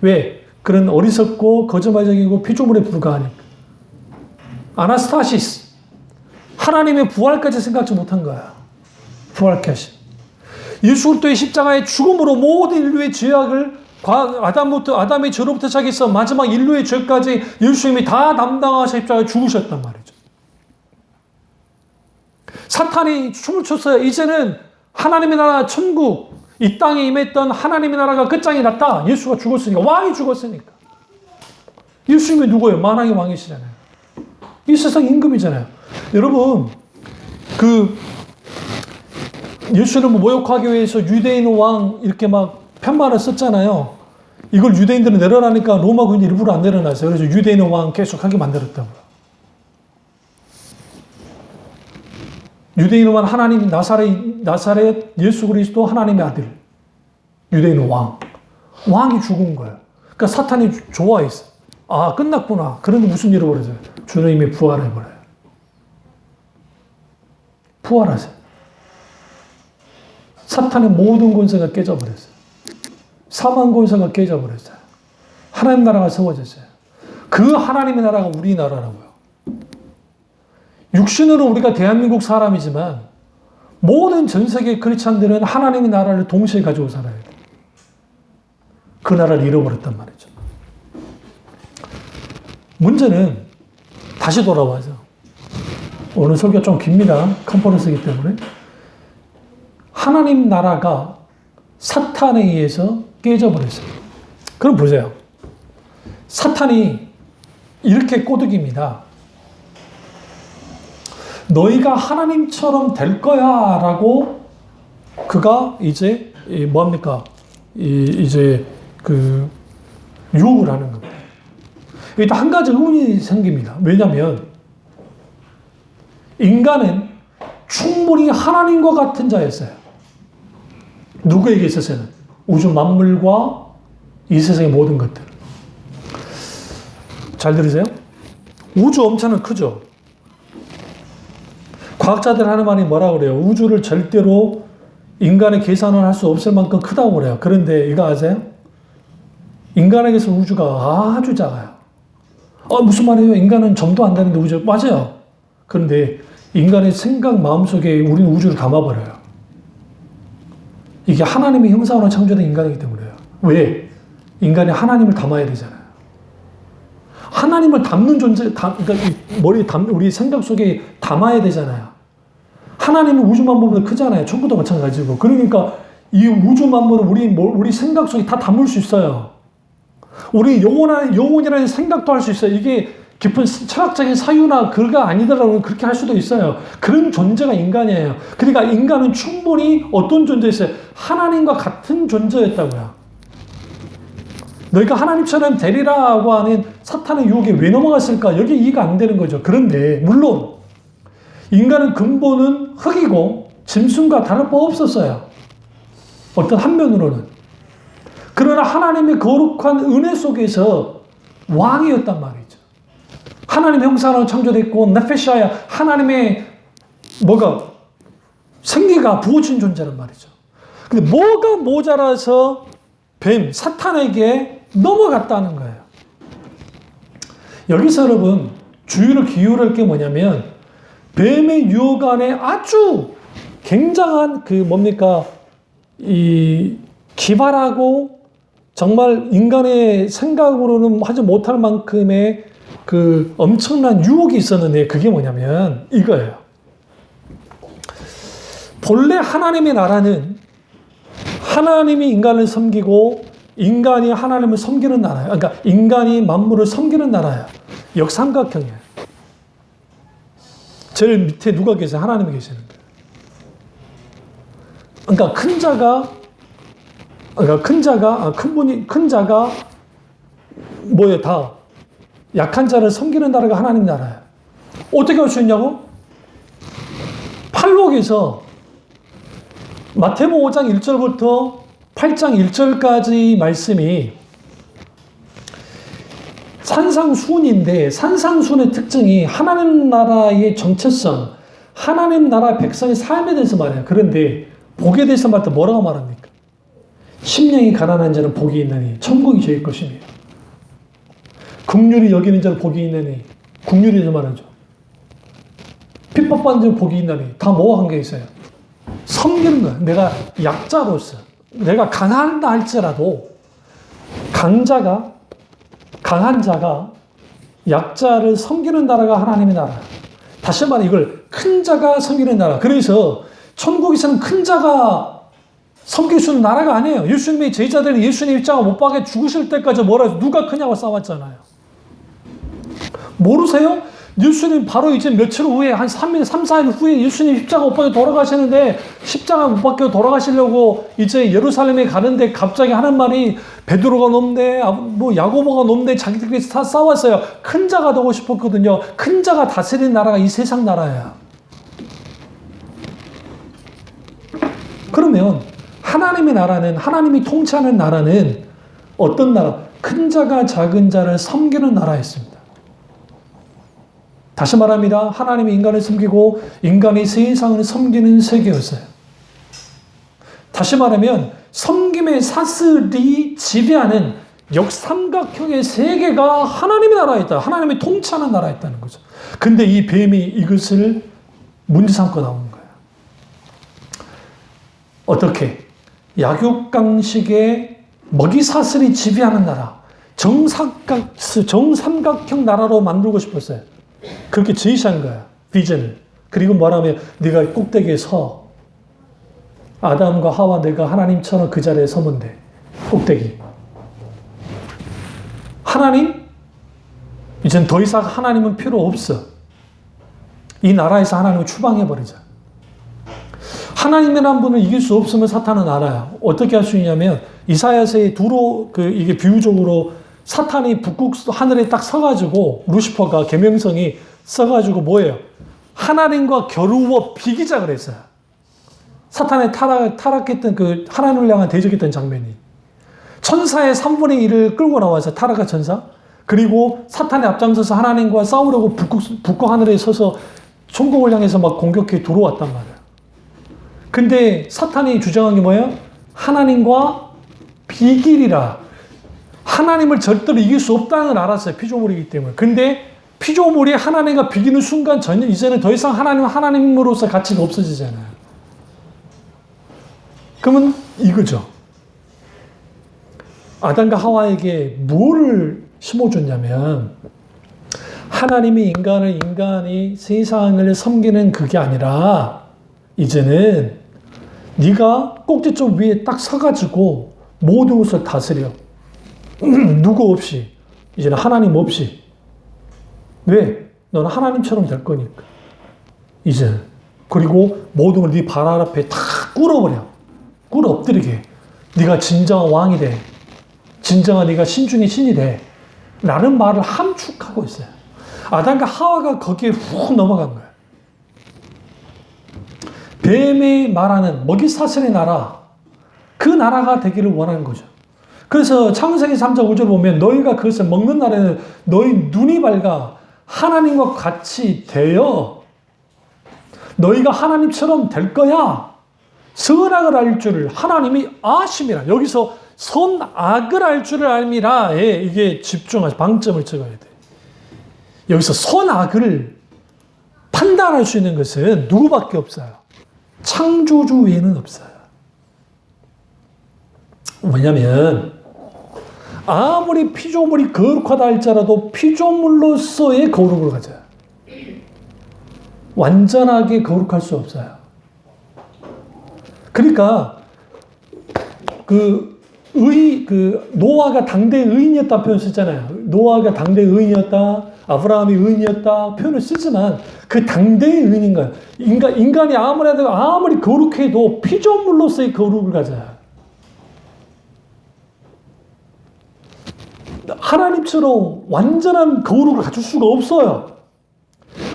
왜? 그런 어리석고 거짓말적이고 피조물에 불과하니까. 아나스타시스. 하나님의 부활까지 생각지 못한 거야. 부활까지. 예수 그리스도의 십자가의 죽음으로 모든 인류의 죄악을 아담의 죄로부터 시작해서 마지막 인류의 죄까지 예수님이 다 담당하셔 십자가에 죽으셨단 말이죠. 사탄이 춤을 췄어요. 이제는 하나님의 나라 천국, 이 땅에 임했던 하나님의 나라가 끝장이 났다. 예수가 죽었으니까. 왕이 죽었으니까. 예수님이 누구예요? 만왕의 왕이시잖아요. 이 세상 임금이잖아요. 여러분, 예수님을 모욕하기 위해서 유대인 왕 이렇게 막 편말을 썼잖아요. 이걸 유대인들은 내려라니까 로마 군이 일부러 안 내려놨어요. 그래서 유대인 왕 계속 하게 만들었다고요. 유대인 왕 하나님 나사렛 예수 그리스도 하나님의 아들. 유대인 왕이 죽은 거예요. 그러니까 사탄이 좋아했어. 아, 끝났구나. 그런데 무슨 일을 벌어져요? 주는 이미 부활해버려요. 부활하세요. 사탄의 모든 권세가 깨져버렸어요. 사망 권세가 깨져버렸어요. 하나님 나라가 세워졌어요. 그 하나님의 나라가 우리나라라고요. 육신으로 우리가 대한민국 사람이지만 모든 전 세계 크리스찬들은 하나님의 나라를 동시에 가지고 살아야 돼요. 그 나라를 잃어버렸단 말이죠. 문제는 다시 돌아와서 오늘 설교가 좀 깁니다. 컨퍼런스이기 때문에 하나님 나라가 사탄에 의해서 깨져버렸어요. 그럼 보세요. 사탄이 이렇게 꼬드깁니다. 너희가 하나님처럼 될 거야 라고 그가 이제 뭐합니까? 이제 그 유혹을 하는 겁니다. 여기다 한 가지 의문이 생깁니다. 왜냐하면 인간은 충분히 하나님과 같은 자였어요. 누구에게 있어서는? 우주 만물과 이 세상의 모든 것들. 잘 들으세요? 우주 엄청나게 크죠? 과학자들 하는 말이 뭐라고 그래요? 우주를 절대로 인간의 계산을 할 수 없을 만큼 크다고 그래요. 그런데 이거 아세요? 인간에게서 우주가 아주 작아요. 무슨 말이에요? 인간은 점도 안 되는데 우주. 맞아요. 그런데 인간의 생각, 마음속에 우리는 우주를 담아버려요. 이게 하나님의 형상으로 창조된 인간이기 때문에요. 왜? 인간이 하나님을 담아야 되잖아요. 하나님을 담는 존재, 그러니까 우리 생각 속에 담아야 되잖아요. 하나님은 우주 만물보다 크잖아요. 천국도 마찬가지고. 그러니까 이 우주 만물을 우리 생각 속에 다 담을 수 있어요. 우리 영혼이라는 생각도 할 수 있어요. 이게 깊은 철학적인 사유나 그가 아니더라도 그렇게 할 수도 있어요. 그런 존재가 인간이에요. 그러니까 인간은 충분히 어떤 존재였어요? 하나님과 같은 존재였다고요. 너희가 하나님처럼 되리라고 하는 사탄의 유혹에 왜 넘어갔을까? 여기 이해가 안 되는 거죠. 그런데 물론 인간은 근본은 흙이고 짐승과 다를 바 없었어요. 어떤 한면으로는. 그러나 하나님의 거룩한 은혜 속에서 왕이었단 말이죠. 하나님의 형상으로 창조됐고 네페샤야 하나님의 생기가 부어진 존재란 말이죠. 근데 뭐가 모자라서 사탄에게 넘어갔다는 거예요. 여기서 여러분 주의를 기울일 게 뭐냐면 뱀의 유혹 안에 아주 굉장한 이 기발하고 정말 인간의 생각으로는 하지 못할 만큼의 그 엄청난 유혹이 있었는데 그게 뭐냐면 이거예요. 본래 하나님의 나라는 하나님이 인간을 섬기고 인간이 하나님을 섬기는 나라예요. 그러니까 인간이 만물을 섬기는 나라예요. 역삼각형이에요. 제일 밑에 누가 계세요? 하나님이 계시는 거예요. 그러니까 큰 자가 뭐예요? 다 약한 자를 섬기는 나라가 하나님 나라예요. 어떻게 할 수 있냐고? 팔복에서 마태복음 5장 1절부터 8장 1절까지 말씀이 산상순인데 산상순의 특징이 하나님 나라의 정체성, 하나님 나라 백성의 삶에 대해서 말해요. 그런데 복에 대해서 말할 때 뭐라고 말합니까? 심령이 가난한 자는 복이 있나니 천국이 저희 것이며 긍휼히 여기는 자는 복이 있나니 긍휼히 말하죠. 핍박받는 자는 복이 있나니 다 뭐와 관계 있어요? 섬기는 거야. 내가 약자로서 내가 강한다 할지라도 강한 자가 약자를 섬기는 나라가 하나님의 나라. 다시 말해 이걸 큰 자가 섬기는 나라. 그래서 천국에서는 큰 자가 섬길 수 있는 나라가 아니에요. 예수님의 제자들이 예수님 입장을 못 박에 죽으실 때까지 뭐라 해서 누가 크냐고 싸웠잖아요. 모르세요? 예수님 바로 이제 며칠 후에 한 3일, 3, 4일 후에 예수님 십자가 못 박혀 돌아가시는데 십자가 못 박혀 돌아가시려고 이제 예루살렘에 가는데 갑자기 하는 말이 베드로가 넘네, 뭐 야고보가 넘네, 자기들끼리 다 싸웠어요. 큰 자가 되고 싶었거든요. 큰 자가 다스리는 나라가 이 세상 나라예요. 그러면 하나님의 나라는, 하나님이 통치하는 나라는 어떤 나라? 큰 자가 작은 자를 섬기는 나라였습니다. 다시 말합니다. 하나님이 인간을 섬기고 인간이 세상을 섬기는 세계였어요. 다시 말하면 섬김의 사슬이 지배하는 역삼각형의 세계가 하나님의 나라였다. 하나님이 통치하는 나라였다는 거죠. 근데 이 뱀이 이것을 문제 삼고 나오는 거예요. 어떻게? 약육강식의 먹이사슬이 지배하는 나라, 정삼각형 나라로 만들고 싶었어요. 그렇게 제시한 거야, 비전을. 그리고 뭐라면 네가 꼭대기에 서. 아담과 하와 내가 하나님처럼 그 자리에 서면 돼. 꼭대기. 하나님? 이젠 더 이상 하나님은 필요 없어. 이 나라에서 하나님을 추방해버리자. 하나님이라는 분을 이길 수 없으면 사탄은 알아요. 어떻게 할 수 있냐면 이사야서의 이게 비유적으로 사탄이 북극 하늘에 딱 서가지고 루시퍼가 계명성이 써가지고 뭐예요? 하나님과 겨루어 비기자 그랬어요. 사탄의 타락했던 그 하나님을 향한 대적했던 장면이. 천사의 3분의 1을 끌고 나와서 타락한 천사. 그리고 사탄의 앞장서서 하나님과 싸우려고 북극 하늘에 서서 천국을 향해서 막 공격해 들어왔단 말이에요. 근데 사탄이 주장한 게 뭐예요? 하나님과 비기리라. 하나님을 절대로 이길 수 없다는 걸 알았어요. 피조물이기 때문에. 근데 피조물이 하나님과 비기는 순간 전혀 이제는 더 이상 하나님으로서 가치가 없어지잖아요. 그러면 이거죠. 아담과 하와에게 무엇을 심어줬냐면 하나님이 인간이 세상을 섬기는 그게 아니라 이제는 네가 꼭지점 위에 딱 서가지고 모든 것을 다스려. 누구 없이. 이제는 하나님 없이. 왜? 너는 하나님처럼 될 거니까. 이제는. 그리고 모든 걸 네 발 앞에 다 꿇어버려. 꿇어 엎드리게. 네가 진정한 왕이 돼. 진정한 네가 신 중에 신이 돼. 라는 말을 함축하고 있어요. 아담과 하와가 거기에 훅 넘어간 거예요. 뱀이 말하는 먹이사슬의 나라, 그 나라가 되기를 원하는 거죠. 그래서 창세기 3장 5절 보면 너희가 그것을 먹는 날에는 너희 눈이 밝아 하나님과 같이 되어 너희가 하나님처럼 될 거야. 선악을 알 줄을 하나님이 아심이라. 여기서 선악을 알 줄을 알미라에 이게 집중해서 방점을 찍어야 돼. 여기서 선악을 판단할 수 있는 것은 누구밖에 없어요. 창조주 외에는 없어요. 왜냐하면 아무리 피조물이 거룩하다 할지라도 피조물로서의 거룩을 가져요. 완전하게 거룩할 수 없어요. 그러니까 노아가 당대의 의인이었다 표현 쓰잖아요. 노아가 당대의 의인이었다, 아브라함이 의인이었다 표현을 쓰지만 그 당대의 의인인 거예요. 인간이 아무리 거룩해도 피조물로서의 거룩을 가져요. 하나님처럼 완전한 거룩을 갖출 수가 없어요.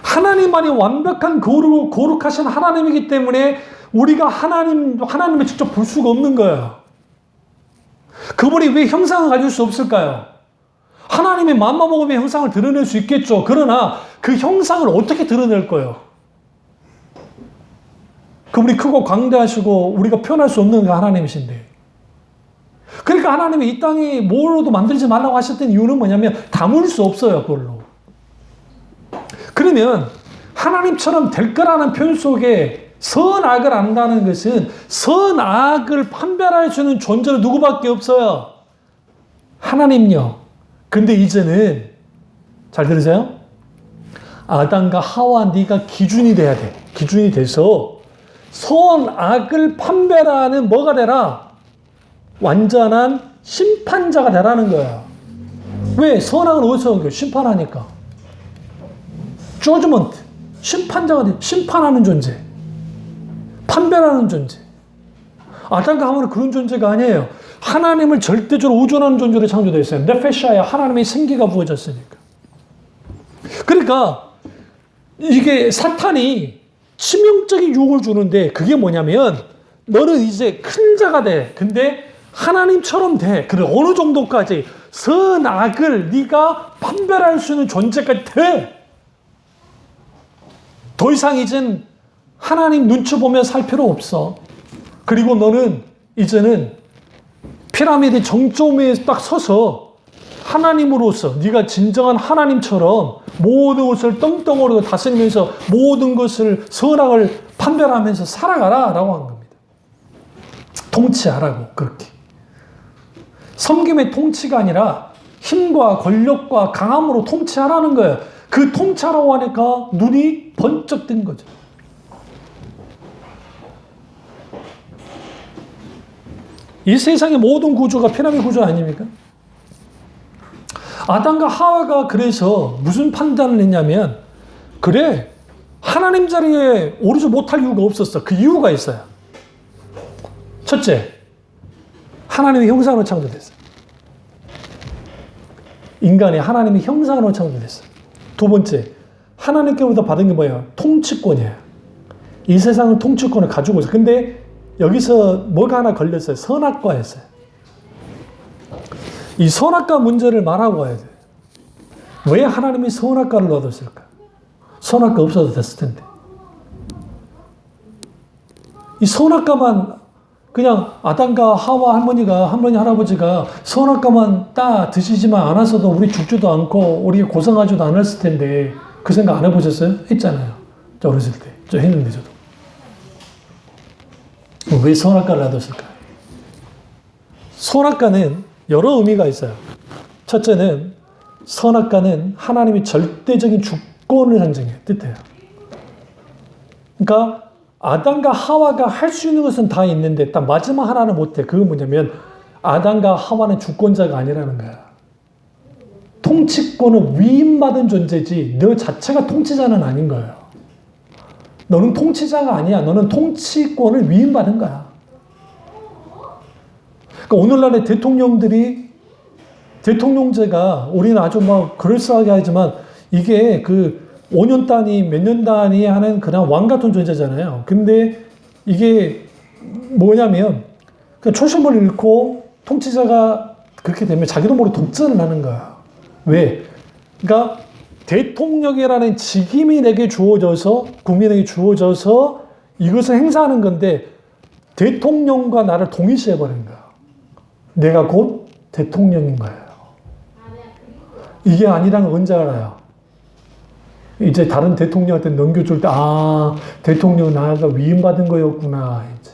하나님만이 완벽한 거룩하신 하나님이기 때문에 우리가 하나님을 직접 볼 수가 없는 거예요. 그분이 왜 형상을 가질 수 없을까요? 하나님의 맘만 먹으면 형상을 드러낼 수 있겠죠. 그러나 그 형상을 어떻게 드러낼 거예요? 그분이 크고 광대하시고 우리가 표현할 수 없는 그 하나님이신데. 그러니까 하나님이 이 땅에 뭘로도 만들지 말라고 하셨던 이유는 뭐냐면 담을 수 없어요. 그걸로. 그러면 하나님처럼 될 거라는 표현 속에 선악을 안다는 것은 선악을 판별할 수 있는 존재는 누구밖에 없어요. 하나님요. 근데 이제는 잘 들으세요? 아담과 하와 네가 기준이 돼야 돼. 기준이 돼서 선악을 판별하는 뭐가 되라? 완전한 심판자가 되라는 거야. 왜? 선악은 어디서 온 거야? 심판하니까. judgment, 심판자가 돼. 심판하는 존재. 판별하는 존재. 아담과 하와는 그런 존재가 아니에요. 하나님을 절대적으로 의존하는 존재로 창조되어 있어요. 네페샤야, 하나님의 생기가 부어졌으니까. 그러니까 이게 사탄이 치명적인 유혹을 주는데 그게 뭐냐면 너는 이제 큰 자가 돼. 근데 하나님처럼 돼. 그래 어느 정도까지 선악을 네가 판별할 수 있는 존재까지 돼. 더 이상 이젠 하나님 눈치 보며 살 필요 없어. 그리고 너는 이제는 피라미드 정점에 딱 서서 하나님으로서 네가 진정한 하나님처럼 모든 것을 떵떵거리고 다스리면서 모든 것을 선악을 판별하면서 살아가라 라고 한 겁니다. 통치하라고 그렇게. 섬김의 통치가 아니라 힘과 권력과 강함으로 통치하라는 거예요. 그 통치하라고 하니까 눈이 번쩍 뜬 거죠. 이 세상의 모든 구조가 피라미드 구조 아닙니까? 아담과 하와가 그래서 무슨 판단을 했냐면 그래 하나님 자리에 오르지 못할 이유가 없었어. 그 이유가 있어요. 첫째, 하나님의 형상으로 창조됐어요. 인간이 하나님의 형상으로 창조됐어요. 두 번째, 하나님께로부터 받은 게 뭐예요? 통치권이에요. 이 세상은 통치권을 가지고 있어요. 근데 여기서 뭐가 하나 걸렸어요. 선악과였어요. 이 선악과 문제를 말하고 와야 돼요. 왜 하나님이 선악과를 놔뒀을까? 선악과 없어도 됐을 텐데. 이 선악과만 그냥 아담과 하와 할머니 할아버지가 선악과만 따 드시지만 않았어도 우리 죽지도 않고 우리 고생하지도 않았을 텐데 그 생각 안 해보셨어요? 했잖아요. 저 어렸을 때. 저 했는데 저도. 왜 선악과를 놔뒀을까요? 선악과는 여러 의미가 있어요. 첫째는 선악과는 하나님의 절대적인 주권을 상징해요. 뜻해요. 그러니까 아담과 하와가 할 수 있는 것은 다 있는데 딱 마지막 하나는 못해. 그건 뭐냐면 아담과 하와는 주권자가 아니라는 거야. 통치권은 위임받은 존재지 너 자체가 통치자는 아닌 거예요. 너는 통치자가 아니야. 너는 통치권을 위임받은 거야. 그러니까 오늘날의 대통령제가 우리는 아주 막 그럴싸하게 하지만 이게 그 5년 단위, 몇 년 단위 하는 그냥 왕 같은 존재잖아요. 근데 이게 뭐냐면 그냥 초심을 잃고 통치자가 그렇게 되면 자기도 모르게 독재를 하는 거야. 왜? 그러니까 대통령이라는 직임이 내게 주어져서 국민에게 주어져서 이것을 행사하는 건데 대통령과 나를 동일시해버린 거야. 내가 곧 대통령인 거예요. 이게 아니란 걸 언제 알아요? 이제 다른 대통령한테 넘겨줄 때 대통령은 나가 위임받은 거였구나. 이제.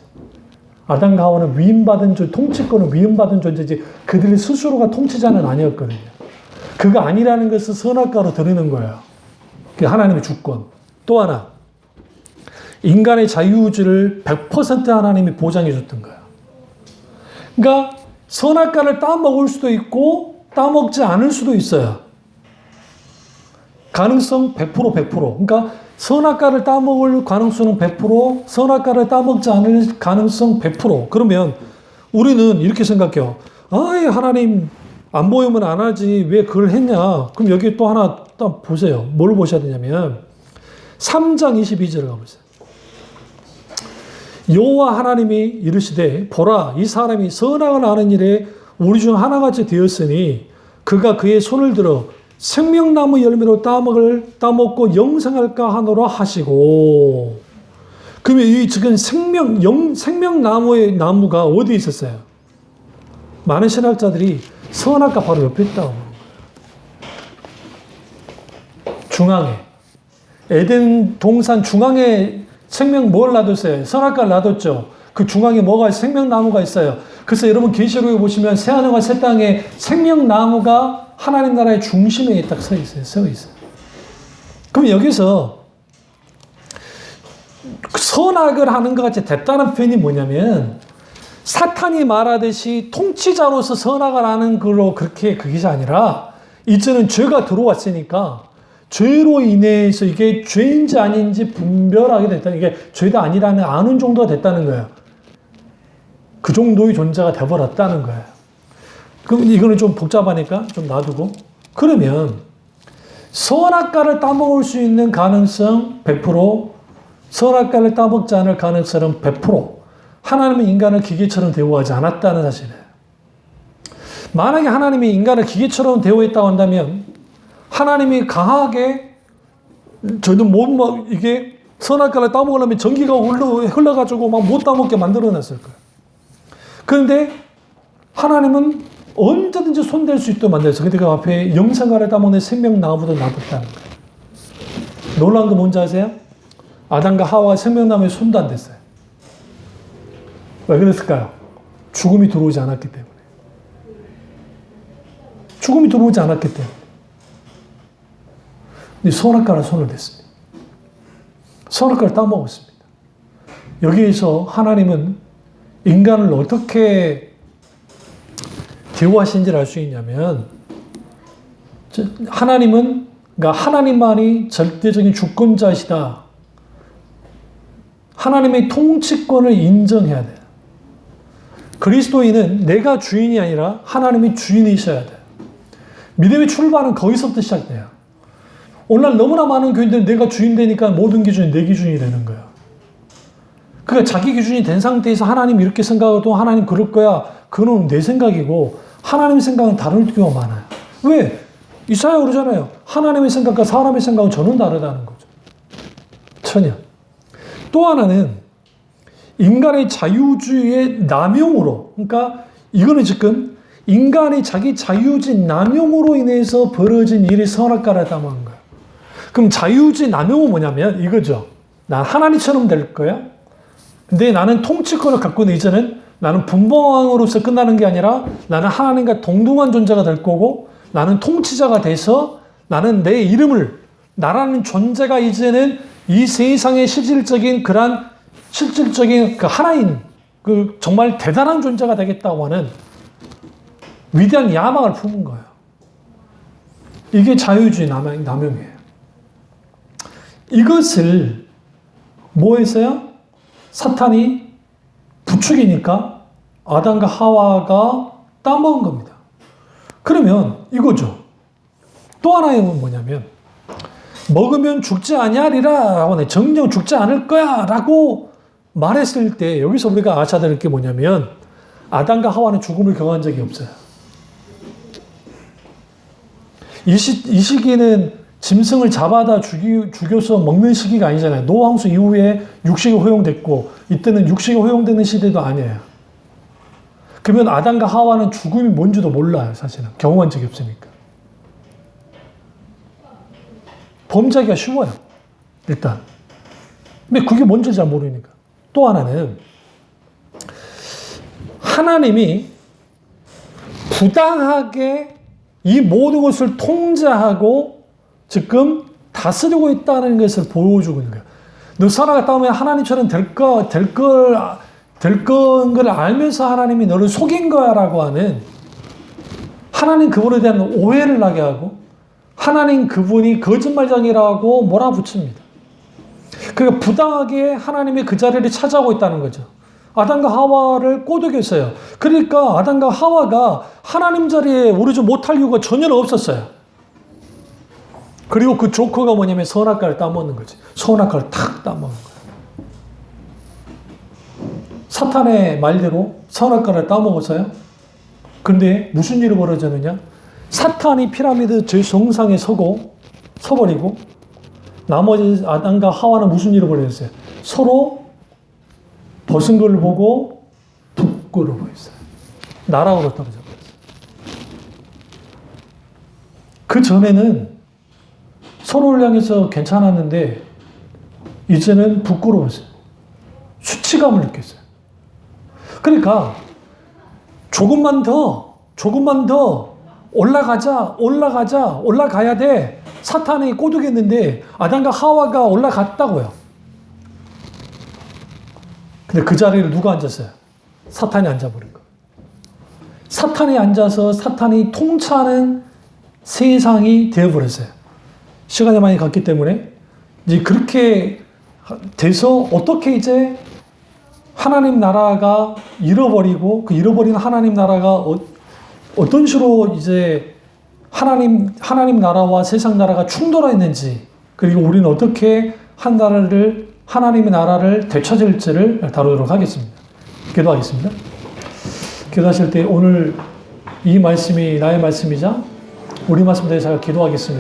아담과 하와는 위임받은 통치권은 위임받은 존재지 그들 스스로가 통치자는 아니었거든요. 그거 아니라는 것을 선악과로 드리는 거예요. 그게 하나님의 주권. 또 하나, 인간의 자유의지를 100% 하나님이 보장해 줬던 거예요. 그러니까 선악과를 따먹을 수도 있고 따먹지 않을 수도 있어요. 가능성 100%. 그러니까 선악과를 따먹을 가능성은 100%, 선악과를 따먹지 않을 가능성 100%. 그러면 우리는 이렇게 생각해요. 하나님 안 보이면 안 하지. 왜 그걸 했냐? 그럼 여기 또 하나 딱 보세요. 뭘 보셔야 되냐면 3장 22절을 가보세요. 여호와 하나님이 이르시되 보라 이 사람이 선악을 아는 일에 우리 중 하나같이 되었으니 그가 그의 손을 들어 생명나무 열매로 따먹고 영생할까 하노라 하시고. 그러면 이 지금 생명나무의 나무가 어디에 있었어요? 많은 신학자들이 선악과 바로 옆에 있다고. 중앙에. 에덴 동산 중앙에 뭘 놔뒀어요? 선악과를 놔뒀죠. 그 중앙에 뭐가 생명나무가 있어요. 그래서 여러분 계시록에 보시면 새하늘과 새 땅에 생명나무가 하나님 나라의 중심에 딱 서 있어요. 그럼 여기서 선악을 하는 것 같이 됐다는 표현이 뭐냐면 사탄이 말하듯이 통치자로서 선악을 하는 걸로 그게 아니라 이제는 죄가 들어왔으니까 죄로 인해서 이게 죄인지 아닌지 분별하게 됐다. 이게 죄가 아니라는 아는 정도가 됐다는 거예요. 그 정도의 존재가 되어버렸다는 거예요. 그럼 이거는 좀 복잡하니까 좀 놔두고. 그러면 선악과를 따먹을 수 있는 가능성 100%, 선악과를 따먹지 않을 가능성은 100%. 하나님은 인간을 기계처럼 대우하지 않았다는 사실이에요. 만약에 하나님이 인간을 기계처럼 대우했다고 한다면 하나님이 강하게 저는 못 이게 선악과를 따먹으려면 전기가 흘러가지고 막 못 따먹게 만들어놨을 거예요. 그런데 하나님은 언제든지 손댈 수 있도록 만들었어요. 근데 그 앞에 영생과를 따먹는 생명나무보다 놔뒀다는 거예요. 놀라운 거 뭔지 아세요? 아담과 하와가 생명나무에 손도 안 댔어요. 왜 그랬을까요? 죽음이 들어오지 않았기 때문에. 죽음이 들어오지 않았기 때문에. 근데 선악과를 손을 댔습니다. 선악과를 따먹었습니다. 여기에서 하나님은 인간을 어떻게 대우하신지를 알 수 있냐면, 하나님은, 그러니까 하나님만이 절대적인 주권자이시다. 하나님의 통치권을 인정해야 돼요. 그리스도인은 내가 주인이 아니라 하나님이 주인이셔야 돼요. 믿음의 출발은 거기서부터 시작돼요. 오늘날 너무나 많은 교인들은 내가 주인 되니까 모든 기준이 내 기준이 되는 거예요. 그러니까 자기 기준이 된 상태에서 하나님 이렇게 생각해도 하나님 그럴 거야. 그건 내 생각이고 하나님의 생각은 다를 경우가 많아요. 왜? 이사야 그러잖아요. 하나님의 생각과 사람의 생각은 전혀 다르다는 거죠. 천연. 또 하나는 인간의 자유주의의 남용으로, 그러니까 이거는 지금 인간이 자기 자유주의 남용으로 인해서 벌어진 일이 선악과를 따먹은 거예요. 그럼 자유주의 남용은 뭐냐면 이거죠. 난 하나님처럼 될 거야. 근데 나는 통치권을 갖고 있는 이제는 나는 분봉왕으로서 끝나는 게 아니라 나는 하나님과 동등한 존재가 될 거고 나는 통치자가 돼서 나는 내 이름을, 나라는 존재가 이제는 이 세상의 실질적인 그 하나인, 그 정말 대단한 존재가 되겠다고 하는 위대한 야망을 품은 거예요. 이게 자유주의 남용이에요. 이것을 뭐 했어요? 사탄이 부추기니까 아담과 하와가 따먹은 겁니다. 그러면 이거죠. 또 하나의 뭐냐면 먹으면 죽지 아니하리라 라고 정녕 죽지 않을 거야 라고 말했을 때 여기서 우리가 알아야 될 게 뭐냐면 아담과 하와는 죽음을 경험한 적이 없어요. 이 시기는 짐승을 잡아다 죽여서 먹는 시기가 아니잖아요. 노아홍수 이후에 육식이 허용됐고 이때는 육식이 허용되는 시대도 아니에요. 그러면 아담과 하와는 죽음이 뭔지도 몰라요. 사실은 경험한 적이 없으니까. 범죄하기가 쉬워요. 일단. 근데 그게 뭔지 잘 모르니까. 또 하나는 하나님이 부당하게 이 모든 것을 통제하고 지금 다스리고 있다는 것을 보여주고 있는 거예요. 너 살아갔다 오면 하나님처럼 될 걸 알면서 하나님이 너를 속인 거야 라고 하는 하나님 그분에 대한 오해를 나게 하고 하나님 그분이 거짓말장이라고 몰아붙입니다. 그러니까 부당하게 하나님이 그 자리를 차지하고 있다는 거죠. 아담과 하와를 꼬드겼어요. 그러니까 아담과 하와가 하나님 자리에 오르지 못할 이유가 전혀 없었어요. 그리고 그 조커가 뭐냐면 선악과를 따먹는 거지. 선악과를 탁 따먹는 거예요. 사탄의 말대로 선악과를 따먹었어요. 근데 무슨 일이 벌어졌느냐? 사탄이 피라미드 제 정상에 서버리고 나머지 아담과 하와는 무슨 일이 벌어졌어요? 서로 벗은 걸 보고 부끄러워 보였어요. 나락으로 떨어져 버렸어요. 그 전에는 서로를 향해서 괜찮았는데 이제는 부끄러웠어요. 수치감을 느꼈어요. 그러니까 조금만 더 올라가야 돼. 사탄이 꼬드겼는데 아담과 하와가 올라갔다고요. 근데 그 자리를 누가 앉았어요? 사탄이 앉아버린 거예요. 사탄이 앉아서 사탄이 통치하는 세상이 되어버렸어요. 시간이 많이 갔기 때문에 이제 그렇게 돼서 어떻게 이제 하나님 나라가 잃어버리고 그 잃어버린 하나님 나라가 어떤 식으로 이제 하나님 나라와 세상 나라가 충돌했는지, 그리고 우리는 어떻게 하나님의 나라를 되찾을지를 다루도록 하겠습니다. 기도하겠습니다. 기도하실 때 오늘 이 말씀이 나의 말씀이자 우리 말씀 대해서 기도하겠습니다.